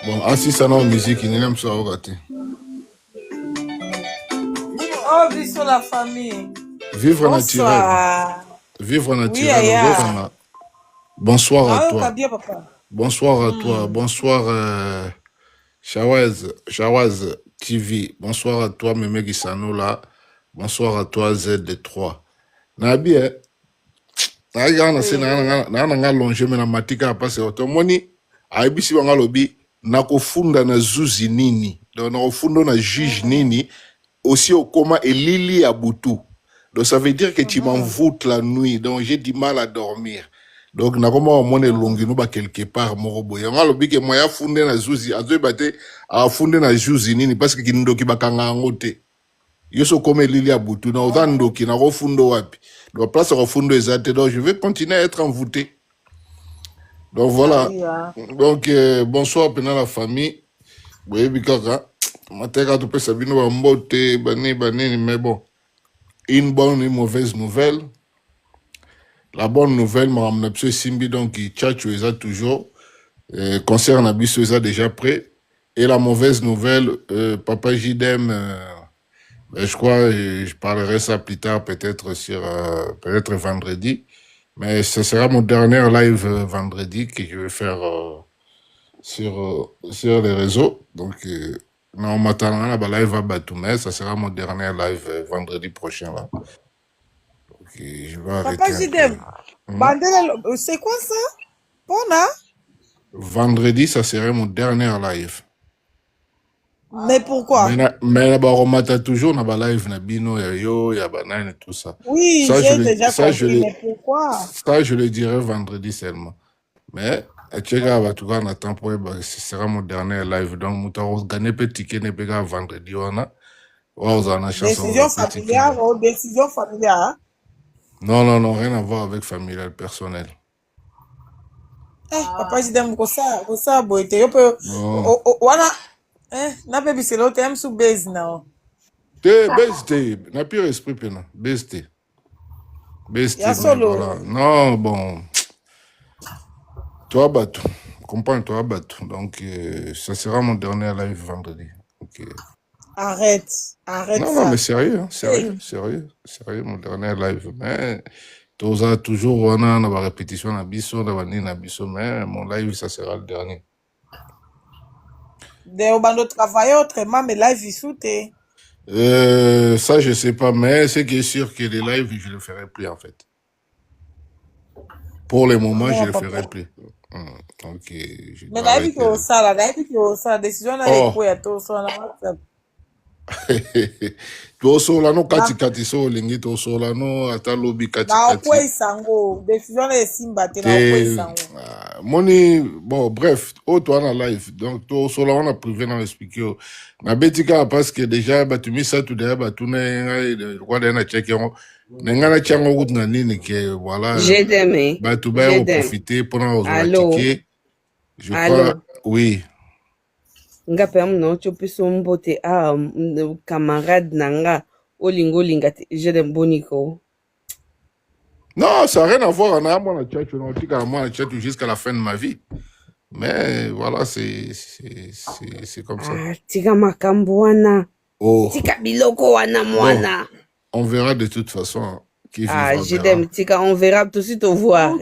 Bon, assis ça dans la musique, il n'aime ça au raté. Oh, vie sur la famille. Vivre naturel. Bonsoir. Vivre Oui, naturel. Aya. Bonsoir à Ah, toi. bien, papa. Bonsoir à toi. Bonsoir, Shawaz TV. Bonsoir à toi, Meme Gisano là. Bonsoir à toi, ZD3. Nabi, na longe me na matika pase otomoni. Aibisi wanga lobi. Nakofunda na zuzi nini. Donc, nakofunda na juge nini. Aussi au coma et Lili à Boutou. Donc ça veut dire que tu m'envoûtes la nuit. Donc j'ai du mal à dormir. Donc na koma au monde longi no ba quelque part morobo. Yanga lobi ke moya funde na zuzi. Azoe bate a funde na zuzi nini parce que kindoki bakanga ngote. Yoso comme Lili à Boutou na odando ki na refundo wapi. Donc place refundo ezate. Donc je vais continuer à être envoûté. Donc voilà. Donc bonsoir pendant la famille. Oui, bikaka. Mateka tu peux sabino wa mbote bani mais bon, une bonne et une mauvaise nouvelle. La bonne nouvelle, madame Napso Simbi donc qui tchatche toujours concerne Abisso déjà prêt. Et la mauvaise nouvelle, papa Jidem, je crois je parlerai ça plus tard peut-être sur peut-être vendredi, mais ce sera mon dernier live vendredi que je vais faire sur les réseaux. Donc non, maintenant, la live à Batoumé, ça sera mon dernier live vendredi prochain. Là. Okay, je vais arrêter. Papa Jidem, c'est quoi ça? Pona? Vendredi, ça serait mon dernier live. Mais pourquoi? Mais on m'a toujours dans la live, Nabino, Yo, Yabanan et tout ça. Oui, j'ai déjà compris, mais pourquoi? Ça, je le dirai vendredi seulement. Mais, ce sera mon dernier live. Donc, Moutaros gagner petit ticket, ne peut pas vendredi, on a. Décision familiale ou décision familiale? Non, rien à voir avec familial, personnel. Papa Jidem, ça boite. Yo peut, wana, na baby c'est l'autre, t'aimes sous base now. Base, n'a plus esprit pena. Base. Voilà. Non, bon. Toi, Batou. Comprends-toi, Batou. Donc, ça sera mon dernier live vendredi. Okay. Arrête non, ça. Non, mais sérieux, mon dernier live. Mais, toujours, on a la répétition, on a biso, mais mon live, ça sera le dernier. On va travailler autrement, mais live, il sautait. Ça, je sais pas, mais c'est qui est sûr que les lives, je ne le ferai plus, en fait. Pour le moment, je ne le ferai plus. Donc, mais la vie qui est au sale, la décision est quoi, tout ça, na WhatsApp. Tosola no kati so lingi tosola no ata lobi kati. Na okwe isango, décision est simba te na okwe isango. Moni bon bref, auto na live donc tosola on a privé na expliquer. Na betika parce que déjà batumi ça tout derrière batuna le roi na check yo. Nengana chango gut na nini que voilà. J'ai aimé. Batuba au profiter pendant aux ticket. Je crois oui. Nga pe amno chopiso mbote camarade nanga olinga Jidem boniko. Non, ça n'a rien à voir. On a mon chat jusqu'à la fin de ma vie. Mais voilà, c'est comme ça. Tika makambo wana. Tika biloko wana mwana. On verra de toute façon. Jidem, tika on verra tout de suite au voir.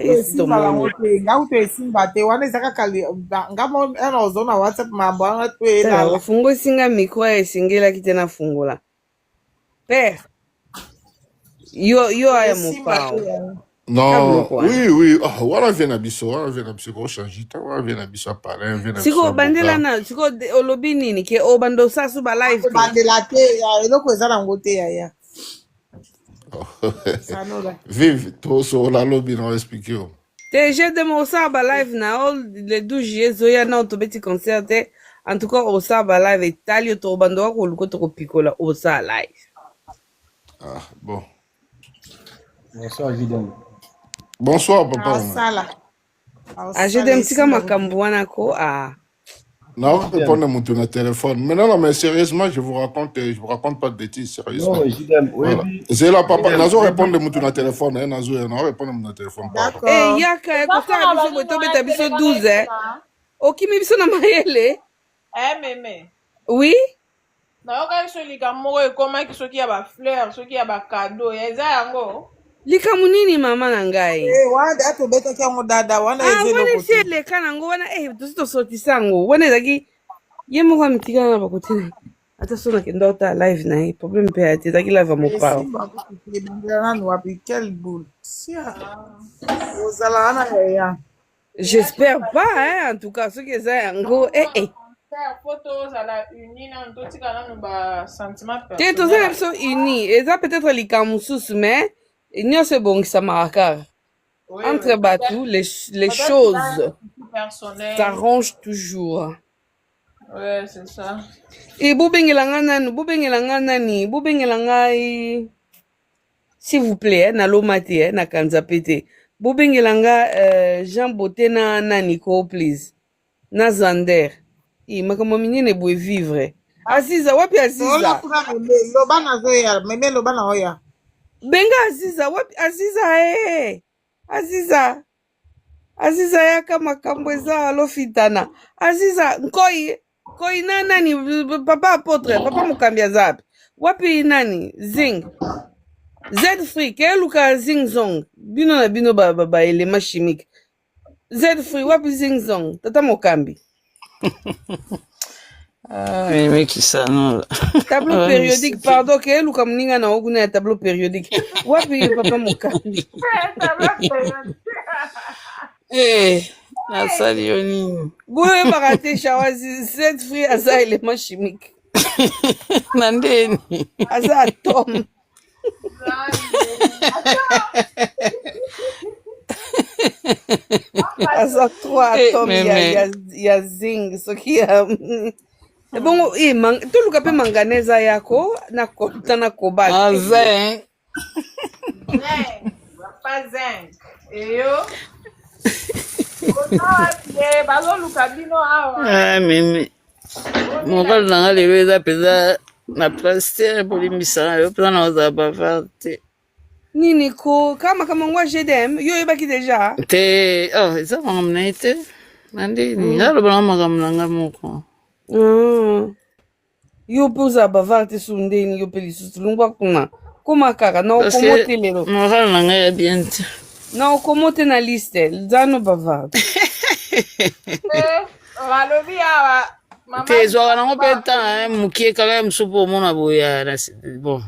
Fungo singa mikwa esingela kitena fungola. Père. Yo aya mopao. Non, oui. Oh, wala vient abiso, ko changi ta, wala vient abiso parler, vient abiso. Siko bandela na, siko olobi nini ke obando sasu ba live. Bandela te, eloko ezala ngote ya. Vive, to so la lobby non expliquer. Te j'ai de mo sa ba live na le 12 juillet zoya na to beti concert en tout cas au sa ba live Italie to obando ko luko to pikola au sa live. Ah, bon. Bonsoir, Jidem. Bonsoir, papa. Jidem, tika makambo wana ko Non, répondez mon tour de téléphone. Mais non, mais sérieusement, je vous raconte pas de bêtises, sérieusement. Non, Jidem, oui. C'est là, papa. Nazo répondre mon tour de téléphone, hein, Nazo répondre mon téléphone. D'accord. Yaka, écoutez, biso boto beta biso 12, hein. Okimi biso na mayele. Eh, mémé. Oui? nayoka biso likambo moko ekomaki soki ya bafleur soki ya bakado eza yango Likambo nini mama na ngai? wana ate obetaki yango dada wana eza Wana eloko esi te eleka nango wana tosi tosotisa yango wana ezalaki ye moko amitikala na bakote na ye ata so nakenda otala live na ye problème mpe ya te ezalaki live ya mopao ebandela nanu wapi quelle boule ozala wana yaya j'espère pas en tout cas soki eza yango poto ozala uni nanu totika nanu basentiment te tozala biso uni eza peut-être likambo mosusu mais nyonso ebongisamaka kaka entre bato les choses s'arrangent toujours. Ouais, c'est ça. Et bobengela nani s'il vous plaît na lomate na kanza pete bobengela Jean Beauté na nani ko please na Zander makambo minene boye vivre Aziza wapi Aziza loba nazoya meme loba na oya benga Aziza wapi Aziza yaka makambo eza alofitana Aziza nkoi na nani papa apotre papa mokambi azapi wapi nani zing Z free keluka zing zong bino na bino ba elema chimique Z free wapi zing zong tata mokambi mais qui ça non tableau périodique pardon keluka mninga na okuna ya tableau périodique wapi papa mokambi nasali yo nini boyebaka te shawazi Z free aza elema chimique na ndeni aza atome aza 3 atome ya zing soki ya bongo toluka mpe manganese yako na kota na kobalt aza pas zinc eyo bazoluka bino awa meme mokolo nanga lelo eza mpenza na pasteur bolimbisaka yo mpenza na ozala bavard te nini ko kama ngwa GDM yo oyebaki deja te eza makambo na ye te na ndeni nga alobaka makambo na nga moko yo mpe ozala bavard te su ndeni yo mpe lisusu lungwa kuna koma kaka na okomo te lelo mokolo na ngai ya bien te na okomo te na liste zano bavard balobi awa te ezwaka nango mpe ntan mokie kaka ya mosusu mpo omona boya bon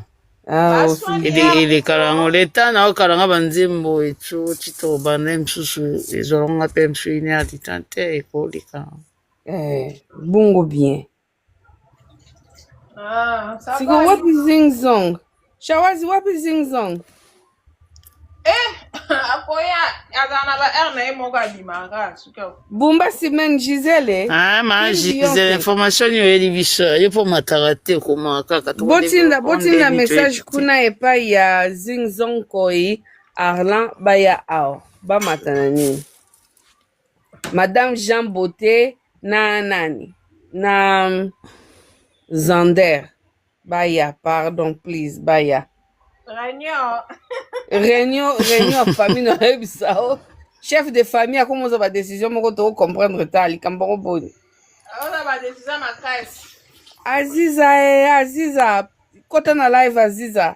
elekala yango leta na okalanga banzembo etu tito banda mosusu ezwalanga mpe mosu ine ya litan te ekoleka bongo bien siko wapi zingzong shawazi wapi zingzong akoya azala na ba aire na ye moko abimaka bumba simene gisele gisele information oyo oyeli biso yo mpo mataka te okomaka kaka botinda message kuna epai ya zingzong koi arlan baya awa bamata na nini madame Jean Beauté na nani na Zander baya pardon please baya réunion ya famille na yebisa chef de famille akomoza ba décision moko to comprendre ta likambo ko boni Aziza kota na live Aziza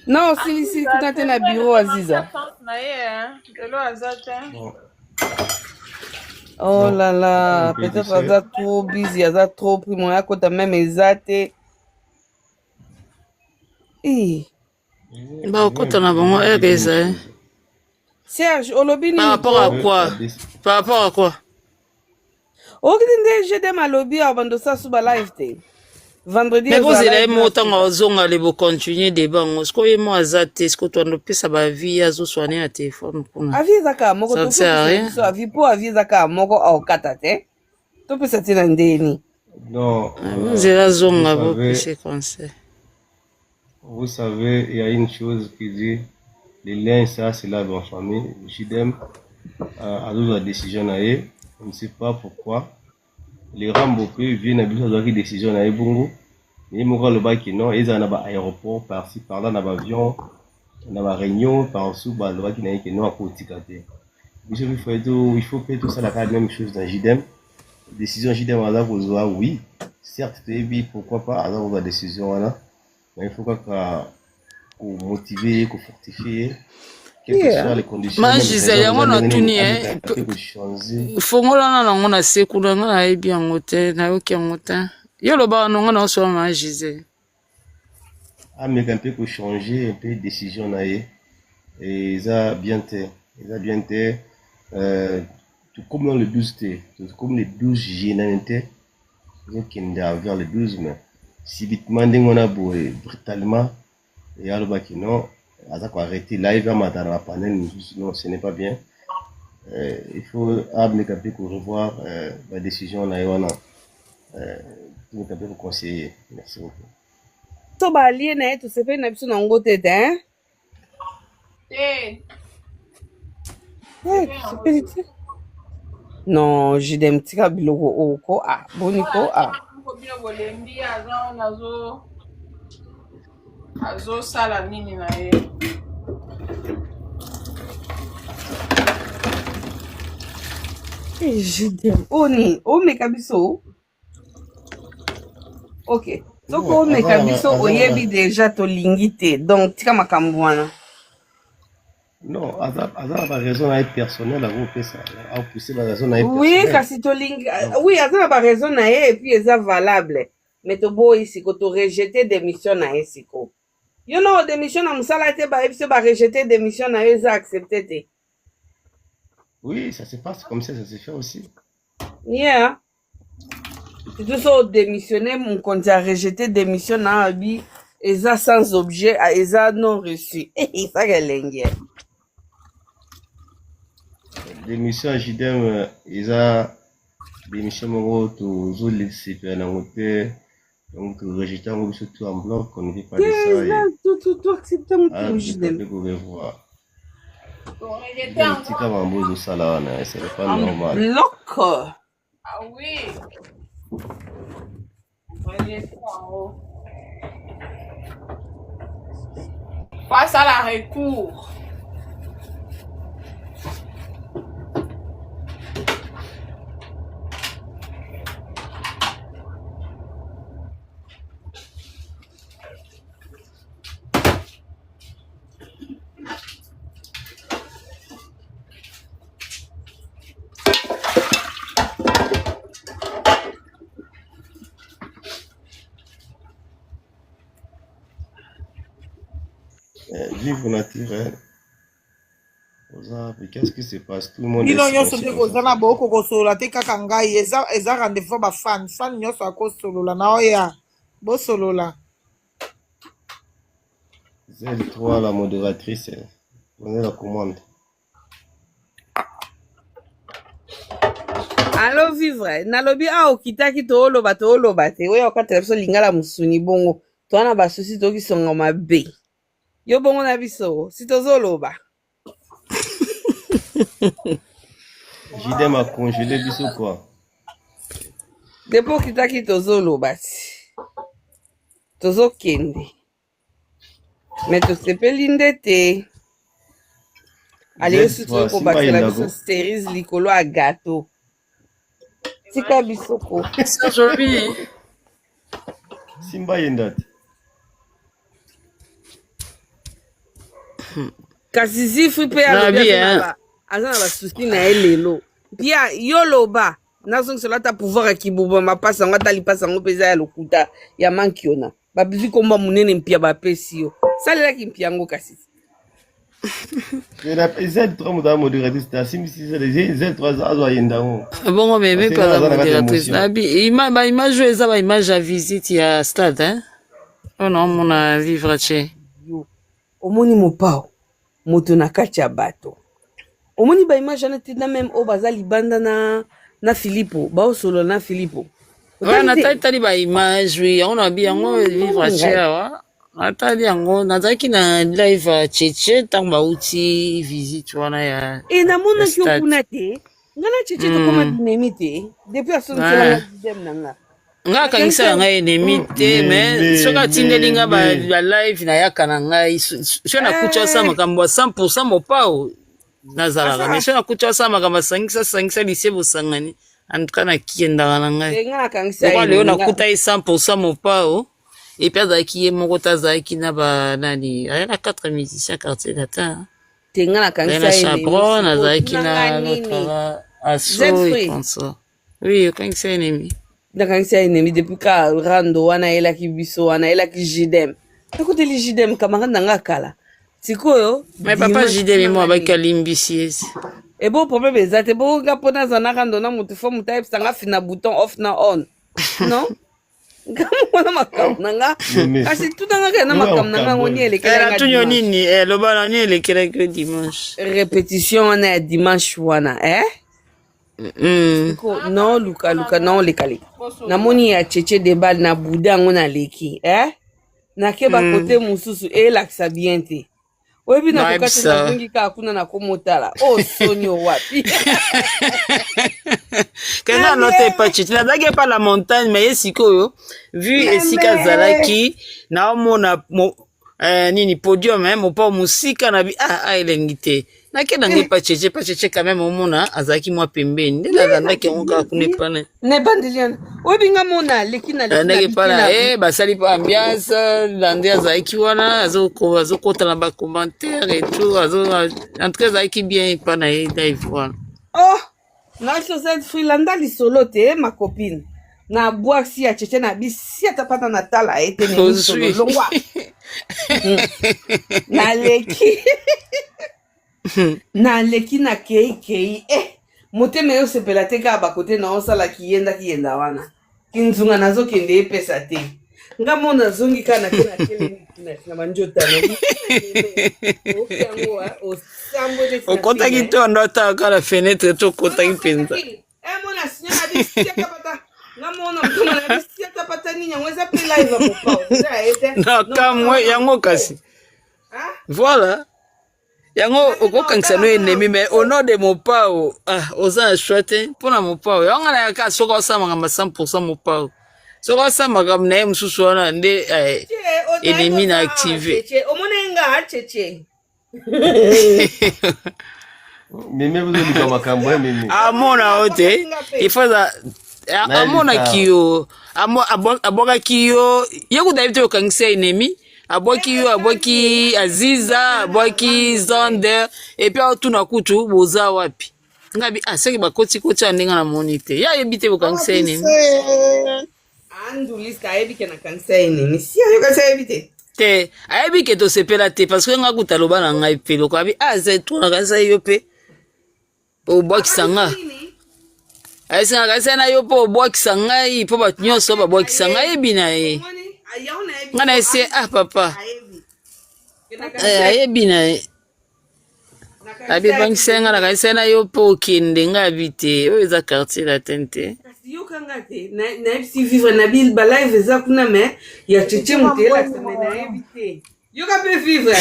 na osilisi kuna te na bureau Aziza oh là là peut-être aza trop busy aza trop pris mon akota même ezate bakota na bango eke eza Serge olobi nini par rapport à quoi okiti nde GDM alobi awa bandosa suba live te vendredi mais kozela ye mo ntango azonga le bocontinue débat yango siko ye mo aza te siko twandopesa bavie azoswane na telefone kuna avi ezaka moko topesabiso avi mpo avi ezaka moko aokata te topesa te na ndeni nzela azonga bopesa conseil. Vous savez, il y a une chose qui dit les liens, ça, c'est la bonne famille. JDM a d'autres décisions. On ne sait pas pourquoi. Les Rambopé viennent à d'autres décisions. Mais ils m'ont le bac non. Ils ont un aéroport par-ci, par-là, un avion, un réunion, par-dessous, le bac qui n'a non à Potikate. Il faut faire tout ça, la même chose dans JDM. décision JDM aza kozwa oui certes toyebi pourquoi pas aza kozwa décision wana mais il faut kaka komotive kofortifie quelles que soient les conditions ma Gisèle yango na tuni kochanger fongolana nango na sekulu nga nayebi yango te nayoki yango te yo lobaka nongo naosoba ma Gisèle ameka mpe kochanger un peu décision na ye eza bien te tout comme dans le 12 T, tout comme les 12 généralités, qui vers le 12 mais si vite on a beau brutalement et alors qui non, à quoi arrêter là il va mater la panel, non ce n'est pas bien. Il faut amener pour revoir la décision là et on a pour conseiller. Merci beaucoup. So ba lié na to se fait na biso na ngo tete hein? C'est non, j'ai des petits biloko oko ah boniko ah. Azo sala nini na ye. J'ai des oni o meka biso. OK. Donc o meka biso oyebi déjà to lingité. Donc tika makambo wana. Non, Aza a raison à être personnel, à vous ça. À pousser la raison à être oui, personnel. kasi to ling oui, Aza a raison na ye et puis eza valable. Mais to bo ici ko to rejeter démission na ye siko. You know démission na musala te ba ebiso ba rejeter démission na ye eza accepté te. Oui, ça se passe comme ça se fait aussi. Yeah. Tout ça démissionner mon compte a rejeté démission na abi eza sans objet, eza non reçu. Et ça gelenge. Démission JDM, ils ont démission mon toujours laissé faire la montée, donc rejeter un surtout en bloc, on ne vit pas de ça. Tout accepter mon Ah, JDM. vous pouvez voir. Petit comme un beau de ça là, c'est pas normal. Bloc. Ah oui. Face à la recours. Vivre naturel. Qu'est-ce qui se passe? Tout le monde Bino est nyonso conscient. te kozala boko kosolola te kaka ngai eza rendez-vous ba fan nyonso akosolola na oya bosolola. Z3, la modératrice, prenez la commande. Allo vivre nalobi a okitaki tooloba te oyo okatela biso lingala musuni bongo toana basusi tokisonga mabe yo bongo na biso si tozoloba JDM a congelé biso quoi? depo okitaki tozoloba ti tozokende me tosepeli nde te ale sutu kobatela biso cerise likolo ya gato tika bisoko aujourd'hui Simba Yendat. kasi zifu mpe alobi aza na basusi na ye lelo pia yo loba nazongisela ata pouvoir ya kibuba mapasi yango ata lipasi yango mpe eza ya lokuta ya mankiona babizwi komba monene mpia bapesi yo salelaki mpia yango kasi Z3 moda modératrice ta simisi Z3 azwa yendango. bongo meme pas la modératrice nabi ba image eza ba image ya visite ya stade hein on a mona vivre che yo omoni mopao moto na kati ya bato omoni ba image ana tina même o baza libanda na Filipo baosolo na Filipo wana tali ba image oui on a bien yango vivre che wa atali yango nazalaki na live cheche ntango bauti visite wana ya namonaki okuna te nga na cheche tokoma dinemi te depuis asolosolanga didem na nga nga akangisa ya ngai enemi te mais soki atindeli nga ba live nayaka na ngai so nakuti asala makambo ya 100% mopao nazalaka mais so nakuti asala makambo asangisa lisie bosangani en tout cas nakiyendaka na ngai Tenga na kangisa lokwa ye leo nga. nakuta ye 100% mopao epe azalaki ye moko te azalaki na banani aye na 4 musiciens quartier latin Tenga na aye kangisa na ye Chabron azalaki na Tunanga l'autre nini? là asso et Z-Free. consort oui okangisa enemi Nakangisa ennemi depuis ka rando wana elaki biso wana elaki jidem nakuteli jidem camarade nanga kala sikoyo mais papa jidemi mo abaki alimbisi esi ebo problème eza te boka mpo nazana rando na motu fo motu ayebisanga fina bouton off na on non ngamona makambo nanga kasi tunanga kena makambo nanga ngo ni elekelanga natunyo nini loba na ni elekelaki yo dimanche répétition wana ya dimanche wana non luka non lekaleka namoni ya cheche debal na buda yango naleki nakeba kote mosusu elakisa bien te oyebi nakoka te nazongi kaka kuna nakomotala soni owapi kena nota epachiti nazalaki epa la montagne me ye sikoyo vu esika azalaki naomona nini podium mopa mosika na bi elengi te nakenda ngai pacheche quand même omona azalaki mwa pembeni nde nazandaki yango kaka kuna epana nebandeli wana oyebinga mona leki ndenge epana basali mpo ambiance lande azalaki wana azokota na bacommentaire et tout en tout cas azalaki bien epana ye live wana naso freelanda lisolo te ma copine na bwasi ya cheche na bisi ata pata na tala ete ne longwa naleki na kei motema yosepela te kaka bakote na osala kiyenda wana kinzunga nazokende epesa te nga mo nazongi kaka na keleni na banjotano okotaki to ndo ataka la fenêtre tokotaki mpenza mona sinya na bisiaka pata nga mona mtoma na bisiaka pata nini yango eza pe live mopao na kamwe yango kasi voilà yango okokangisa no ennemi mais au nom de mopao oza na choix te mpona mopao yango na yaka soki osamaka ma 100% mopao soki osamaka na ye mosusu wana nde ennemi na active omonenga cheche meme bozolika makambo ya meme amona o te ifaza amonaki yo abwakaki yo ye kuta yebi te okangisa ennemi abwaki yo abwaki aziza abwaki zander epuis aotuna kutu boza wapi ngabi soki bakotikoti ya ndenge na moni te ye ayebi te bokangisa ennemi andulista ayebi ke nakangisa ennemi si ayokasi ayebi te te ayebi ke tosepela te parce que nga kuta loba na ngai mpe loko abi tunakangisa yo mpe obwakisa nga ayesengaka kanisa na yo mpo obwakisa ngai mpo bato nyonso babwakisa ngai ayebi na ye nga na ese papa ayebi na ye abebangisa nga na kanisa na yo mpo okende nga abi te oyo eza quartier latin te yokanga te nayebisi vivre na balive eza kuna me ya cheche moto elakisa me nayebi te yoka mpe vivre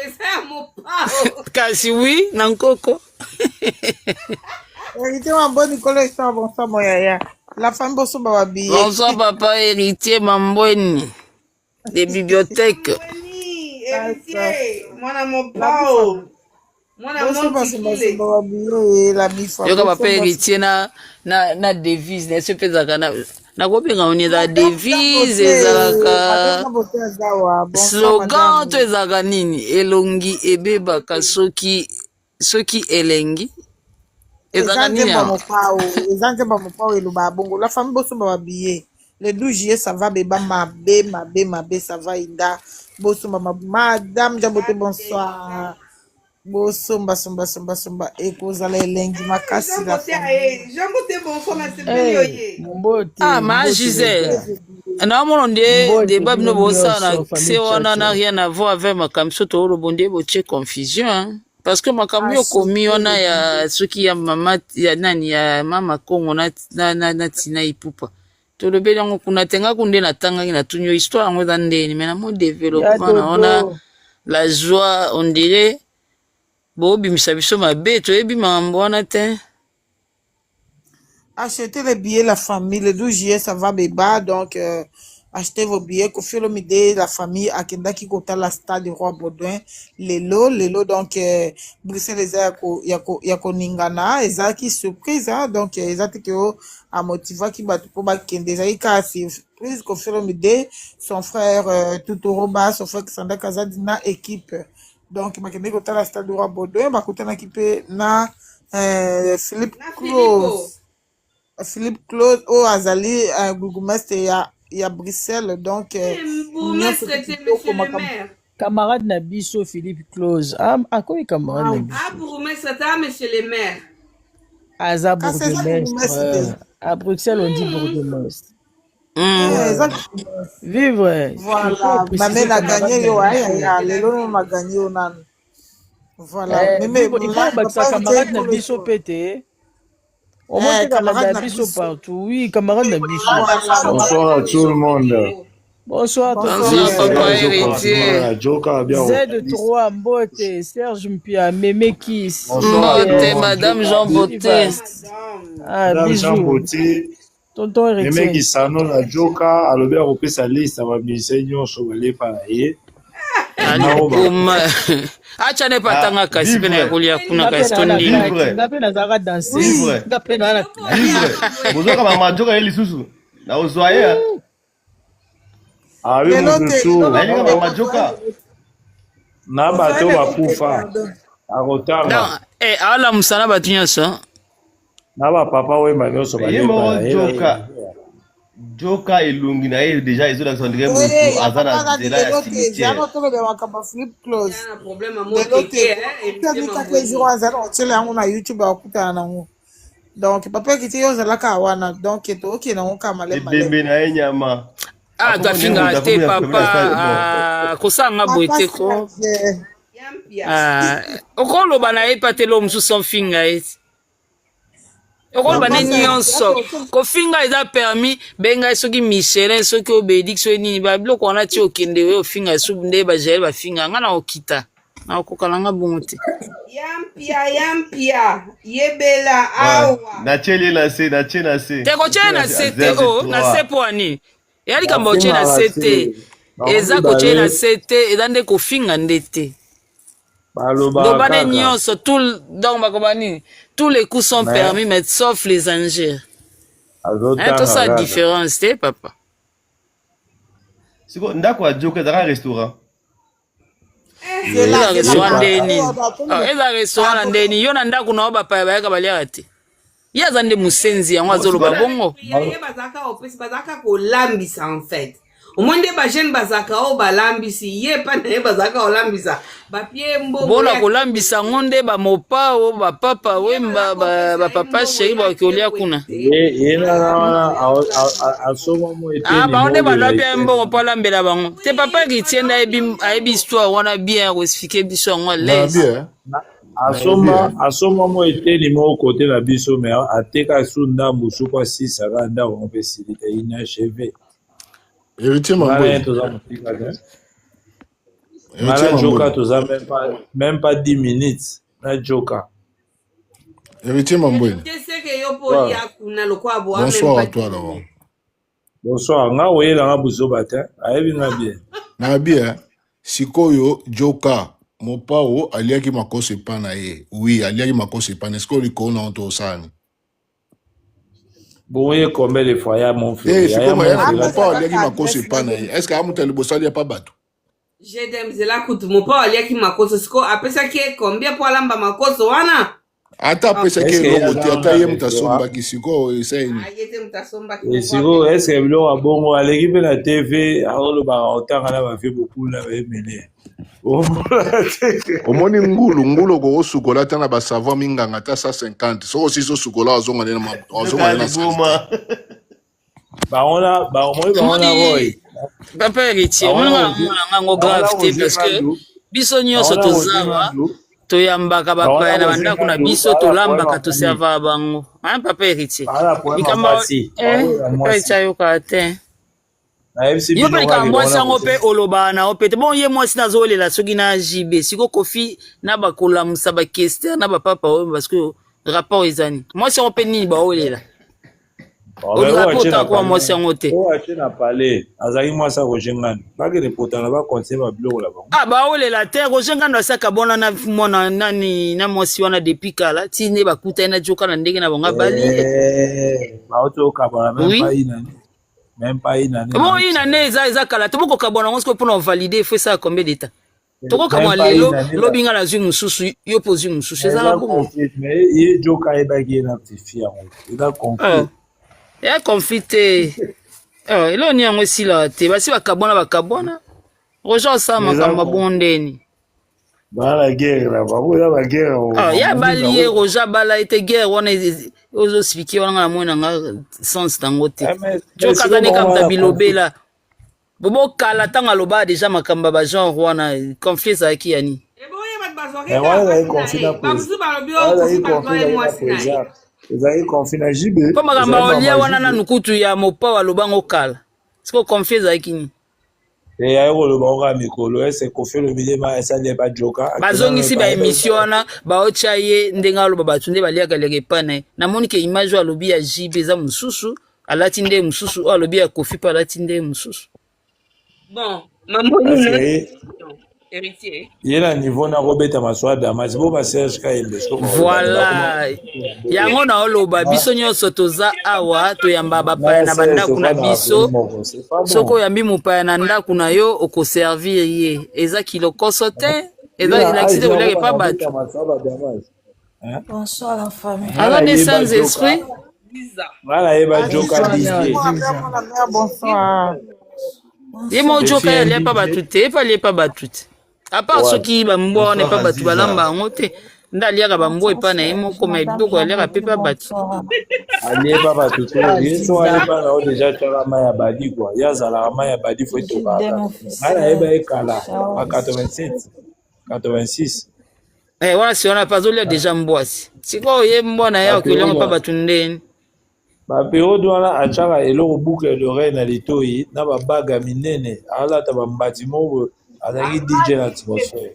eza ya mopao kasi wi na nkoko héritier mambo nikolo histoire bonsoir moyaya la femme boso bawabiye bonsoir papa héritier mambweni de bibliothèque héritier mwana mopao yoka papa héritier na devise na so mpe ezalaka nakobenga oni eza devise ezalaka slogan to ezalaka nini elongi ebebaka soki elengi eza nzemba mopao eloba bongo la famille boso bawabiye le 12 juillet ça va beba mabe ça va inda bosomba madame Jabote bonsoir bosomba somba ekozala elengi makasi la ma Gisèle naomona nde débat bino bosala na se wana na rien à voir avec makambo so toolobo nde botie confusion parce que makambo yo komi wana ya soki ya mama ya nani ya mama Kongo na tina ipupa tolobeli yango kuna tenga kunde natangaki natuni yo histoire yango eza ndeni me namo développement naona la joie on dirait bobimisa biso mabe toyebi makambo wana te. Achetez les billets la famille le 12 juillet ça va béba donc achetez vos billets. Kofi Olomide, la famille akendaki kotala stade du Roi Baudouin lelo donc Bruxelles yako ningana ezaki surprise donc ezati que a motiva ki batu po bakende ezaki ka surprise. Kofi Olomide, son frère Tutoroba, son frère Sanda Kazadi na équipe donc bakende kotala stade du Roi Baudouin bakutana kipe na Philippe Claude au azali bourgmestre ya Bruxelles donc camarade Nabiso Philippe Close à quoi camarade Nabiso bourgmestre monsieur le maire Aza bourgmestre à Bruxelles on dit bourgmestre vivre voilà maman a gagné yo lelo on a gagné on voilà mais camarade Nabiso pété au moins camarade Nabiso partout oui camarade Nabiso bonsoir à tout le monde. Bonsoir papa héritier Z3 Mbote Serge Mpia Mémé Kiss Mbote madame Jean Beauté Madame Jean Beauté tonton héritier Mémé Kisano na Joka alobi akopesa liste ya bamisien nyonso balepa na ye acha ne patanga kasi pena kulia kuna kasi tondi ngape nazaka danser ngape na bozoka mama Joka ye lisusu na ozwaye awi mututu mama Joka na bato bakufa akotanga ala musana batu nyonso na bapapa wemba nyonso balepa na ye Joka elungi na ye déjà ezo lakisa ndenge mutu aza na nzela ya cimetière Philippe Close yango na YouTube akutana nango donc papa kiti yo zalaka wana donc toke nango kama edembe na ye nyama twafinga te papa kosanga boye te ko okoloba na ye patelo mosusu ofinga eti okoloba ne nyonso kofinga eza permis benga soki Michelin soki Obédic soki nini babiloko wana ti okende we ofinga esubu nde bagere bafinga nga na okita na okoka nanga bongo te yampia yebela awa natie na se te kotie na se te na se po ani eya likambo otie na se te eza kotie na se te eza nde kofinga nde te loba ne nyonso donc bakoba nini tous les coups sont permis mais sauf les injures tout ça différence te papa siko ndako ya Joka ezaka restaurant eza restaurant ndeni eza restaurant na ndeni yo na ndako na yo bapaya bayaka baliaka te ye aza nde mosenzi yango azoloba bongo ye bazalaka opesi bazalaka kolambisa en fait omoi nde bajene bazalaka oyo balambisi ye mpa na ye bazalaka kolambisa bapie mbona kolambisa yango nde bamopao bapapa wemba bapapa sheri bakolia kuna bango nde balobi ya mbongo mpo alambela bango te papa héritier nde ayebi histoire wana bien akoexplike biso yango alese asomamo eteni moko kote na biso me ateka su ndambu suku asisaka ndako ngo mpe silika inacheve héritier Mamboy Joka toza même pas 10 minutes na Joka héritier Mamboy bonsoir à toi d'abord bonsoir nga oyela nga buzoba te ayebi nga bien na bien sikoyo Joka mopao aliaki makoso epa na ye oui aliaki makoso epa na est-ce que olikona onto osani boye combien de fois ya mon frère mopao aliaki makoso epa na ye est-ce que amuta liboso alia pa bato jedem zela kutu mopao aliaki makoso siko apesaki combien po alamba makoso wana ata apesaki eloko te ata ye mutu asombaki sikoyo esaini sikoyo eske biloko abongo aleki mpe na tv aolobaka otanga na bafe bokula baemele omoni ngulu okosukola ata na basavoi minganga ata 150 soko osisi osukola ozonga na bangona roy papa héritier omonanga ngo grave te parce que biso nyonso tozawa toyambaka bapaya na bandako na biso tolambaka toservaka bango papa héritier likambo ayoka te yo mpe likambo mwasi yango mpe olobaka na yo mpe te bon ye mwasi nazolela soki na jibe siko kofi na bakolamusa bakester na bapapa oyo parce que rapport ezani mwasi yango mpe nini baolela Olinga pota kwa mwasi yango te. Ache na palais azali mwasa Roger Ngando baki ne potana ba conseiller ba biloko la bango. Ah ba olela te Roger Ngando asaka bona na mona nani na mwasi wana depuis kala ti ne bakuta na joka na ndenge na bonga bali. Ba oto ka ba même pas inane. Bon inane eza kala to boko kabona ngo pour na valider faut ça combien d'état. Toko kama lelo lobinga la zungu mususu yo pozi mususu eza la bongo. Mais ye joka e baki na petit yango. Eza conflit. Ya conflit. Elo ni yango sila te basi bakabona Roger sa makamba bondeni. Bala guerre la ba guerre. Ya balié Roger bala ete guerre wana ozo expliquer wana na mona nga sens tango te. Joka kane kam tabilobela. Bobo kala tanga loba déjà makamba ba genre wana conflit za ki yani. Ezali confina jibe. Kwa magamba olia wana na nukutu ya mopa wa lobango kala. Siko conflit za kini. Ya lo ba mikolo ese kofi le bilema esa ne ba joka. Bazongi si ba émission wana ba ocha ye ndenga lo baba tunde balia kalege pana. Na moni ke image wa lobi ya jibe za mususu alati nde mususu o lobi ya kofi pa alati nde mususu. Bon, maman héritier. Il a niveau na robeta maswada mazibo ba Serge Kayembe. Voilà. Yango na oloba biso nyonso toza awa to yamba bapaya na bandaku na biso. Soko yambi mupaya na ndaku na yo oko servir ye. Eza kilokoso te. Eza l'accident voulait pas battre. Bonsoir la famille. Alors des sans esprit. Voilà eba joka DJ. Bonsoir. Ye mo joka ya lepa batute, pa lepa batute. À part ceux qui bambo n'est pas battu balamba ngote. Ndaliaka bambo epa na yemo koma iboko alera pepa battu. Ali pas battu. Yeso ali pas na déjà tala maya badi quoi. Yazala maya badi faut to ba. Ala eba ekala à 87, 86. Voilà si on a pas olé déjà mboasi. Siko ye mbona ya okilonga pa battu ndeni. Ba période wana achaka eloko boucle d'oreille na litoi na ba baga minene ala ta ba mbatimo azaki DJ na atmosphère.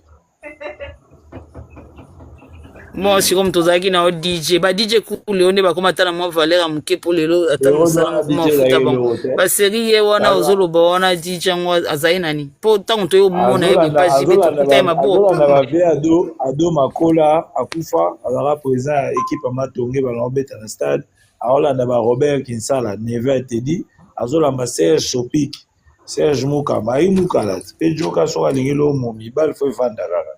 Moi si comme tozaki na DJ ba DJ kule onde ba koma tala mo valeur muke pour lelo atamosala mo futa bon. Ba série ye wana ozolo ba wana DJ ngo azai nani. Po tango to yo mona ye ba jibe to kuta ma bo. Na ba ve ado makola akufa azara présent équipe amatonge ba lobeta na stade. Aolanda ba Robert Kinsala neve te di azolamba Serge Sopik Serge Mukamba imukala pe joka so alingelo momi bal fo vanda kaka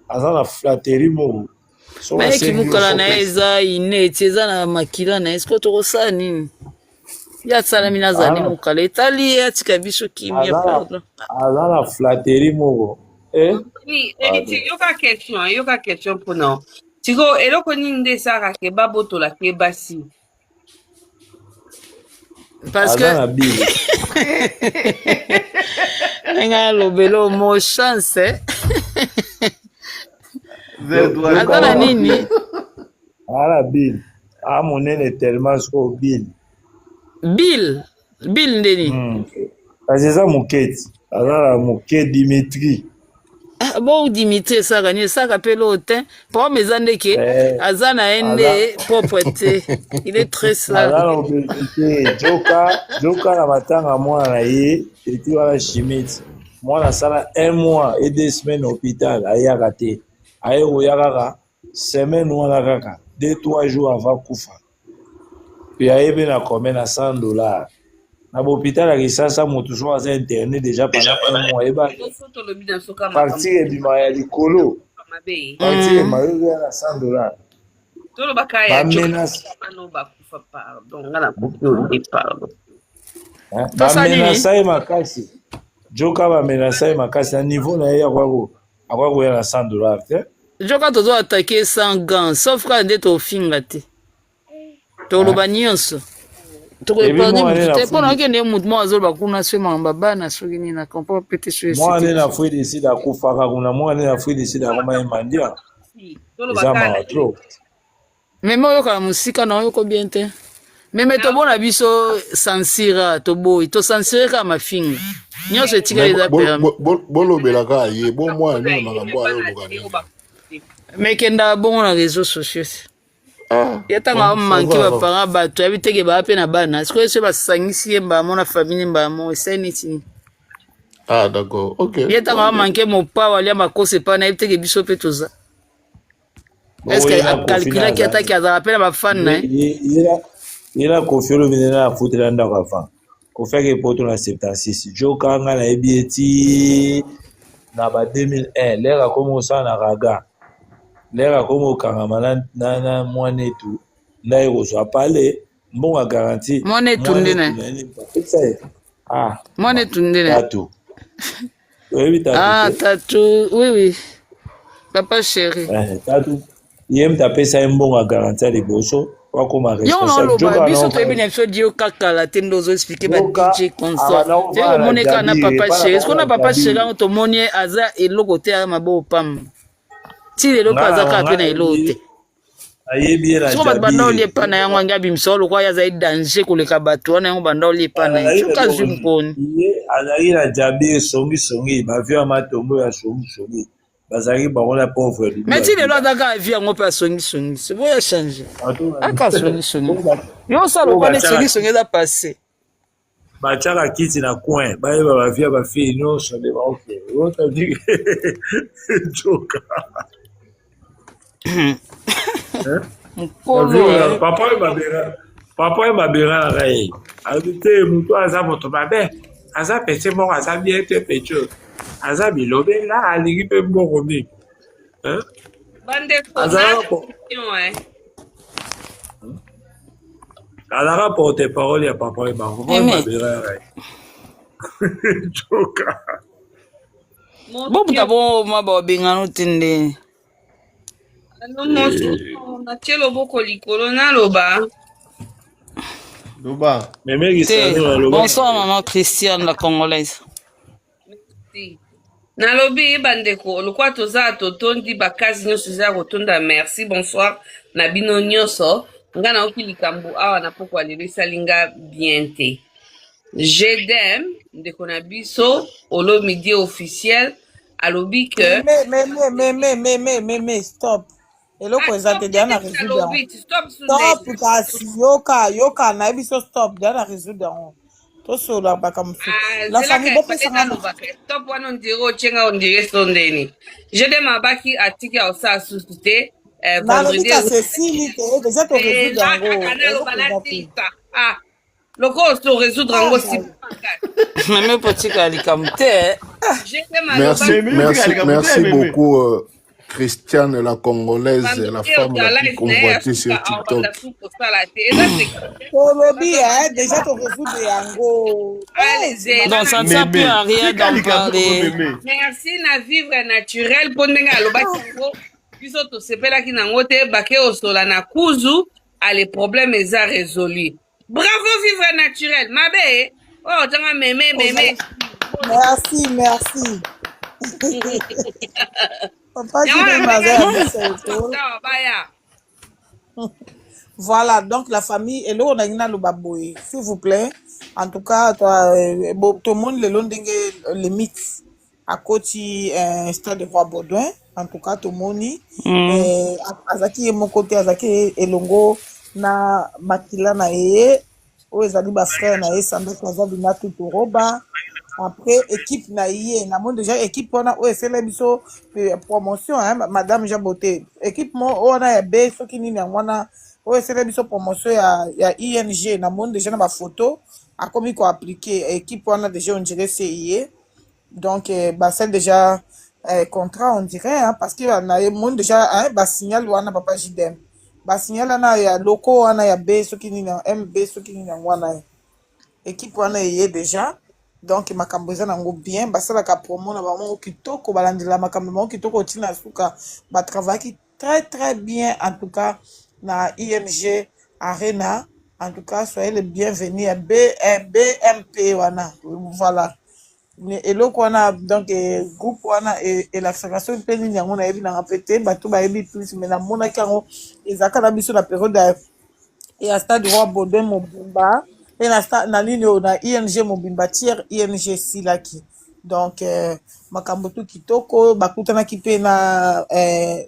azana flatterie mo so ba kimukala na eza ine tieza na makila na esko to sa nini ya tsala mina zani mukala etali ya tika biso kimia pardon azana flatterie mo oui yoka question pour non tiko eloko nini nde saka ke baboto la ke basi. Parce que le vélo mo chance Adana nini ala Bill monene tellement so Bill ndeni azeza muketi azala muke Dimitri bon Dimitri saka pelo te pour mes années que azana ende propreté il est très sale azana obésité joka na matanga mwana na ye eti wala chimite mwana sala 1 mois et 2 semaines hôpital ayaka te ayekoya kaka semaine wana kaka 2-3 jours avant kufa puis ayebe na combien na $100 na l'hôpital à Risasa moto so aza interné déjà pendant 1 mois eba partir ebima ya likolo partir emayobi ya na $100 bamenasa ye makasi joka bamenasa ye makasi na niveau na ye akwakoya na $100 te joka tozo attaquer sans gants sauf quand nde tofinga te toloba nyonso mpona okende mutu mo azoloba kuna so emamba bana soki nini na kompo pete so mwana na fui décide akufaka kuna mwana na fui décide akoma ye mandia eza mawa trop meme oyokala mosika na oyoko bien te meme tobona biso sansira toboyi tosansire kaka mafinga nyonso etikali eza permis bolobelaka ye bo mwana nini makambo ayoloka nini mekenda bongo na réseaux sociaux yatanga manke bapanga bato abiteke bape na bana sikoyo so basangisi ye mbamo na famille mbamo esai neti Ah, d'accord. Ok. yatanga manke mopawa alia makosa epa na yebiteke biso mpe toza eske akalkulaki ataki azala mpe na bafane na ye yena kofi olobine na afutela ndako afa kofi ake poto na 76 joka nga nayebi eti na ba 2001 lere akomi kosala na raga lere akomi kokangama na mwana etu ndaye kozwa pale mbongo ya garanti mwana etu ndene mwana etu ndene tatu oyebi tatu tatu oui papa chéri tatu ye mutu apesa ye mbongo ya garanti ya liboso wakoma responsable biso toyebi na biso dio kakala te nde ozoexplike ba dj consort te omoneka na papa chéri siko na papa chéri yango tomoni aza eloko te aya maboko pamba ti lelo mpe aza kaka mpe na eloko te siko bato banda olie epa na yango ange abimisa olokwa ye azali danger koleka bato wana yango banda olie epa na ye soka zwi mponi azalaki na jabi esongisongi bavio ya matombo ya songisongi bazalaki bango na pauvre mais ti lelo azaka avi yango mpe asongisongi boya change aka asongisongi yo osala lokwa neti songisongi eza passe batiaka kiti na coin bayeba bavia bafille nyonso nde baoke otadi joka papa oyo babera na ngai abi te moto aza moto mabe aza pete moko aza bien te pecho aza bilobe la alingi mpe mbongo mingi azalaka porte parole ya papa oyo bango babera na ngai joka bobuta boma babengano te nde natie loboko likolo naloba bonsoir maman Christiane la congolaise nalobi bandeko lokwa toza totondi bakazi nyonso eza kotonda merci bonsoir na bino nyonso nga naoki likambo awa na pokwa lelo esali nga bien te jedem ndeko na biso olo midi officiel alobi ke stop eloko eza te deya na résoudre yango stop kasi yoka nayebi biso stop deya na résoudre yango tosolola makambo mosusu la famille bopesanga stop wana ondire otyenga ondire sondeni jedem abaki atiki aosala susu te nalobi kasi esili te deja to résoudre yango loko oso résoudre yango meme potika likambo te merci beaucoup Christiane la congolaise, la femme la plus convoitée sur TikTok. Donc ça ne sert plus à rien d'en parler. Merci na vivre naturel pour ndenge alobaki ngo biso tosepelaki nango te bake osola na kuzu ale problème eza résolu. Bravo vivre naturel. Mabe oh tanga meme. Merci. Voilà, donc la famille, et là on a une baboui, s'il vous plaît. En tout cas, tout le monde le long des limites à côté stade de Roi Baudouin. En tout cas, tout le monde, Azaki et mon côté, Azaki et Longo na Makila na ye, ou ezali ba frère na ye, Sandra Kazabi na tout roba. Après équipe na yé na mon déjà équipe on a c'est la biso promotion hein madame Jaboté équipe on a be so ki nini ngwana c'est la biso promotion ya ING na mon déjà na ba photo a commis ko appliquer équipe on a déjà on dirait CIE donc bah c'est déjà contrat on dirait hein parce que na mon déjà hein ba signal wana papa JDM ba signal na ya loko wana ya be so ki nini MB so ki nini ngwana équipe on a yé déjà. Donc makambo eza nango bien basalaka promo na bango kitoko balandela makambo bango kitoko tina suka ba travailler très bien en tout cas na ING Arena en tout cas soyez les bienvenus à BMP wana voilà eloko wana donc groupe wana et la fédération pleine yango na yebi na répéter bato ba yebi plus mais na mona kango ezaka na biso na période ya stade Roi Baudouin Mobimba et na ligne na ING Mobimba tiers ING Silaki donc makambo tu kitoko bakutana kipe na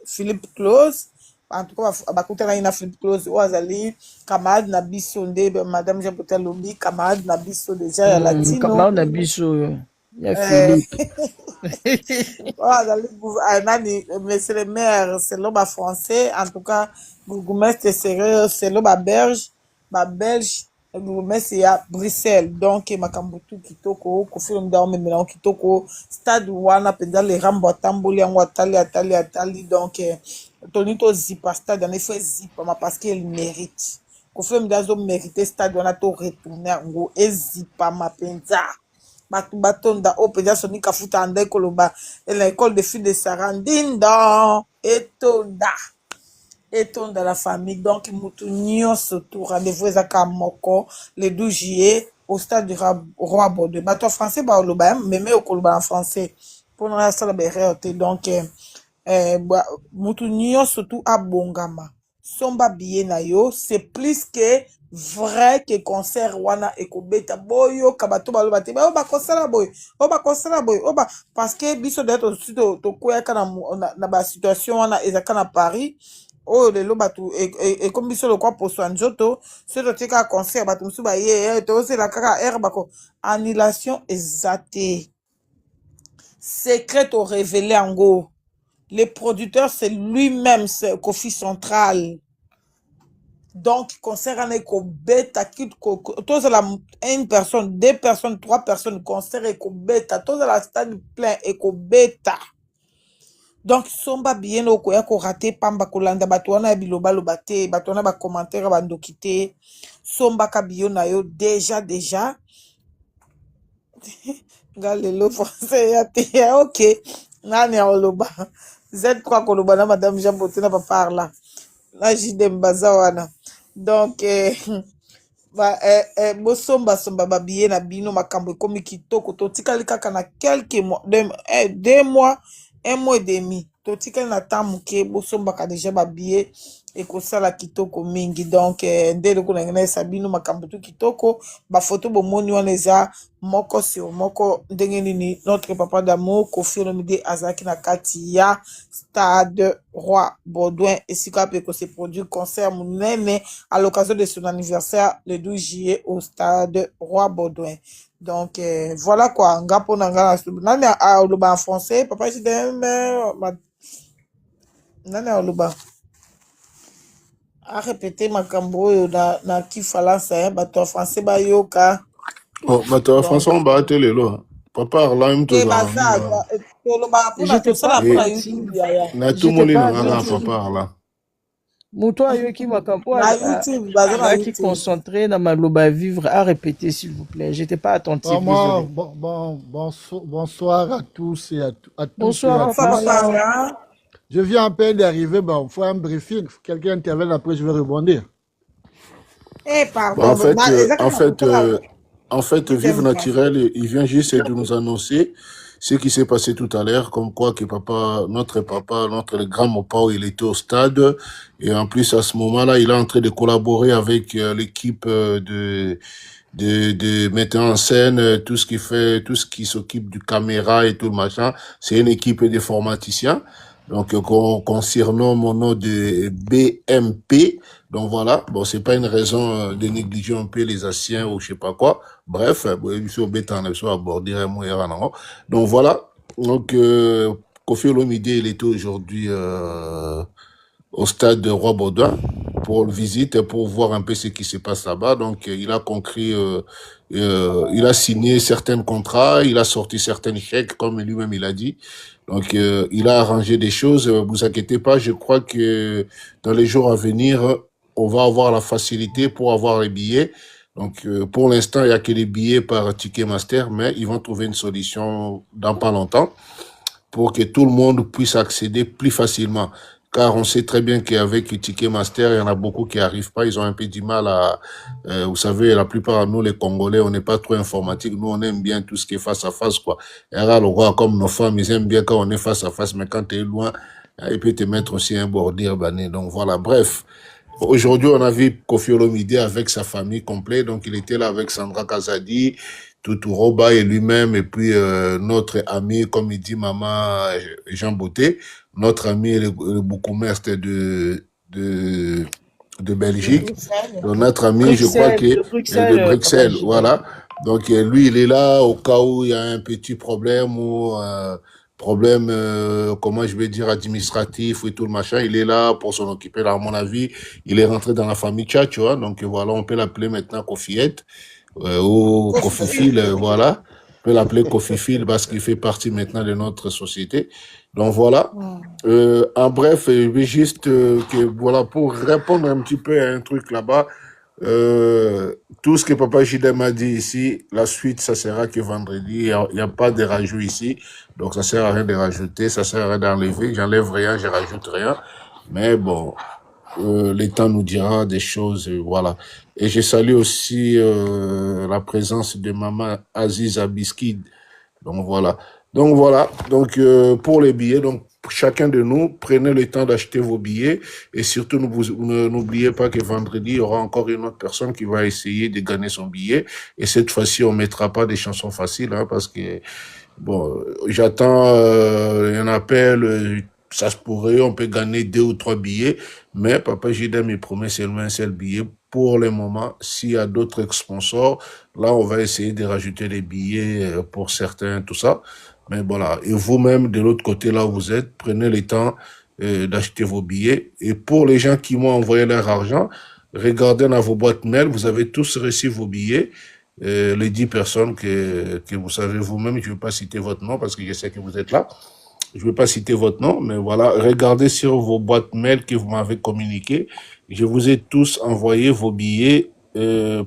Philippe Close en tout cas bakutana ina flip close o azali camarade na biso nde madame Jean Botel Lombi camarade na biso déjà ya latino camarade na biso ya Philippe o azali nani monsieur le maire selon ba français en tout cas bourgmestre sérieux selon ba belge bourgmestre ya Bruxelles donc makambo tu kitoko kofilo nda omemela kitoko stade wana penza le rambo atamboli yango atali donc toni tozipa stade wana ifo ezipama parce que il mérite kofilo nda azomérite stade wana to retourne yango ezipama penza bato batonda o penza soni kafuta anda koloba na école de filles de Sarandinda etonda la famille donc mutu nyonso tout rendez-vous ezaka moko le 12 juillet au stade du Roi Baudouin bato français baoloba meme okoloba en français mpona asala berere te donc mutu nyonso tout abongama somba billet na yo c'est plus que vrai que concert wana ekobeta boyoka bato baloba te bakosala boye parce que biso de tokweyaka na basituation wana ezaka na Paris oyo lelo bato ekomi biso lokwa poso ya nzoto so totika concert bato mosusu baye tozela kaka aire bako annulation eza te secret to révélé yango le producteur c'est lui-même c'est Kofi Central donc concert wana ekobeta tozala une personne 2 personnes 3 personnes concert ekobeta tozala stade plein ekobeta donc somba bien okoya korate pamba kolanda bato wana ya bilobaloba te bato wana bacommentaire bandoki te sombaka biyo na yo déjà nga lelo français ya te ok nani aoloba Z3 koloba na madame Jean Boté na baparla na jidem baza wana donc bosomba babiye na bino makambo ekomi kitoko totikali kaka na quelques mois 2 mois 1 mois et demi totikali na temps moke bosombaka déjà babiye ekosala kitoko mingi donc nde eloko na ngena esa bino makambo tu kitoko bafoto bomoni wana eza moko sur moko ndenge nini notre papa d'amour Kofi Olomide azalaki na kati ya stade Roi Baudouin esika pe ko se produit concert monene à l'occasion de son anniversaire le 12 juillet au stade Roi Baudouin. Donc voilà quoi ngapo na ngana nani a oloba en français papa je nani a oloba a répéter makambo oyo na kifalansa bato ya français bayoka bato ya français on ba te lelo papa arlaim to na tumoli na ngana papa arla moto ayoki makambo ayaki concentré na maloba vivre à répéter s'il vous plaît j'étais pas attentif bonsoir à tous et à tous. Bonsoir. Je viens à peine d'arriver, il faut un briefing. Quelqu'un intervient après, je vais rebondir. En fait, Vive Naturel, il vient juste de nous annoncer ce qui s'est passé tout à l'heure, comme quoi que notre grand Mopao, il était au stade. Et en plus, à ce moment-là, il est en train de collaborer avec l'équipe de mettre en scène, tout ce qui s'occupe du caméra et tout le machin. C'est une équipe de formaticiens. Donc, qu'on surnomme mon nom de BMP. Donc voilà, bon, c'est pas une raison de négliger un peu les anciens ou je sais pas quoi. Bref, donc voilà. Donc, Kofi Olomide, il était aujourd'hui au stade de Roi Baudouin pour visite, pour voir un peu ce qui se passe là-bas. Donc, il a conclu, il a signé certains contrats, il a sorti certains chèques, comme lui-même il a dit. Donc, il a arrangé des choses. Vous inquiétez pas, je crois que dans les jours à venir, on va avoir la facilité pour avoir les billets. Donc, pour l'instant, il n'y a que les billets par Ticketmaster, mais ils vont trouver une solution dans pas longtemps pour que tout le monde puisse accéder plus facilement. Car on sait très bien qu'avec Ticketmaster, il y en a beaucoup qui n'arrivent pas. Ils ont un peu du mal à... vous savez, la plupart de nous, les Congolais, on n'est pas trop informatique. Nous, on aime bien tout ce qui est face à face, quoi. Et alors, le roi, comme nos femmes, ils aiment bien quand on est face à face, mais quand tu es loin, il peut te mettre aussi un bordure bané. Donc voilà, bref. Aujourd'hui, on a vu Kofi Olomide avec sa famille complète. Donc, il était là avec Sandra Kazadi, Toutou Roba et lui-même, et puis notre ami, comme il dit maman Jean Boté, notre ami le bourgmestre de de, de De Belgique. Bruxelles. Donc, notre ami, je crois que de Bruxelles, voilà. Donc lui, il est là au cas où il y a un petit problème ou problème, comment je vais dire, administratif et tout le machin. Il est là pour s'en occuper. Là, à mon avis, il est rentré dans la famille Tcha, tu vois. Donc voilà, on peut l'appeler maintenant Kofiette ou Kofifil, voilà. On peut l'appeler Kofifil parce qu'il fait partie maintenant de notre société. Donc voilà. En bref, je vais juste que voilà pour répondre un petit peu à un truc là-bas. Tout ce que Papa Jidem a dit ici, la suite, ça sera que vendredi. Il n'y a pas de rajout ici. Donc, ça sert à rien de rajouter, ça sert à rien d'enlever. J'enlève rien, je rajoute rien. Mais bon, le temps nous dira des choses, voilà. Et je salue aussi la présence de Maman Aziza Biskid. Donc, voilà. Donc, pour les billets, donc, chacun de nous, prenez le temps d'acheter vos billets et surtout n'oubliez pas que vendredi, il y aura encore une autre personne qui va essayer de gagner son billet et cette fois-ci, on mettra pas des chansons faciles hein, parce que, bon, j'attends un appel, ça se pourrait, on peut gagner 2 ou 3 billets, mais Papa Jidem me promet seulement un seul billet pour le moment. S'il y a d'autres sponsors, là, on va essayer de rajouter des billets pour certains, tout ça. Mais voilà, et vous-même, de l'autre côté, là où vous êtes, prenez le temps d'acheter vos billets. Et pour les gens qui m'ont envoyé leur argent, regardez dans vos boîtes mail, vous avez tous reçu vos billets. Les 10 personnes que vous savez vous-même, je ne vais pas citer votre nom parce que je sais que vous êtes là. Je ne vais pas citer votre nom, mais voilà, regardez sur vos boîtes mail que vous m'avez communiquées. Je vous ai tous envoyé vos billets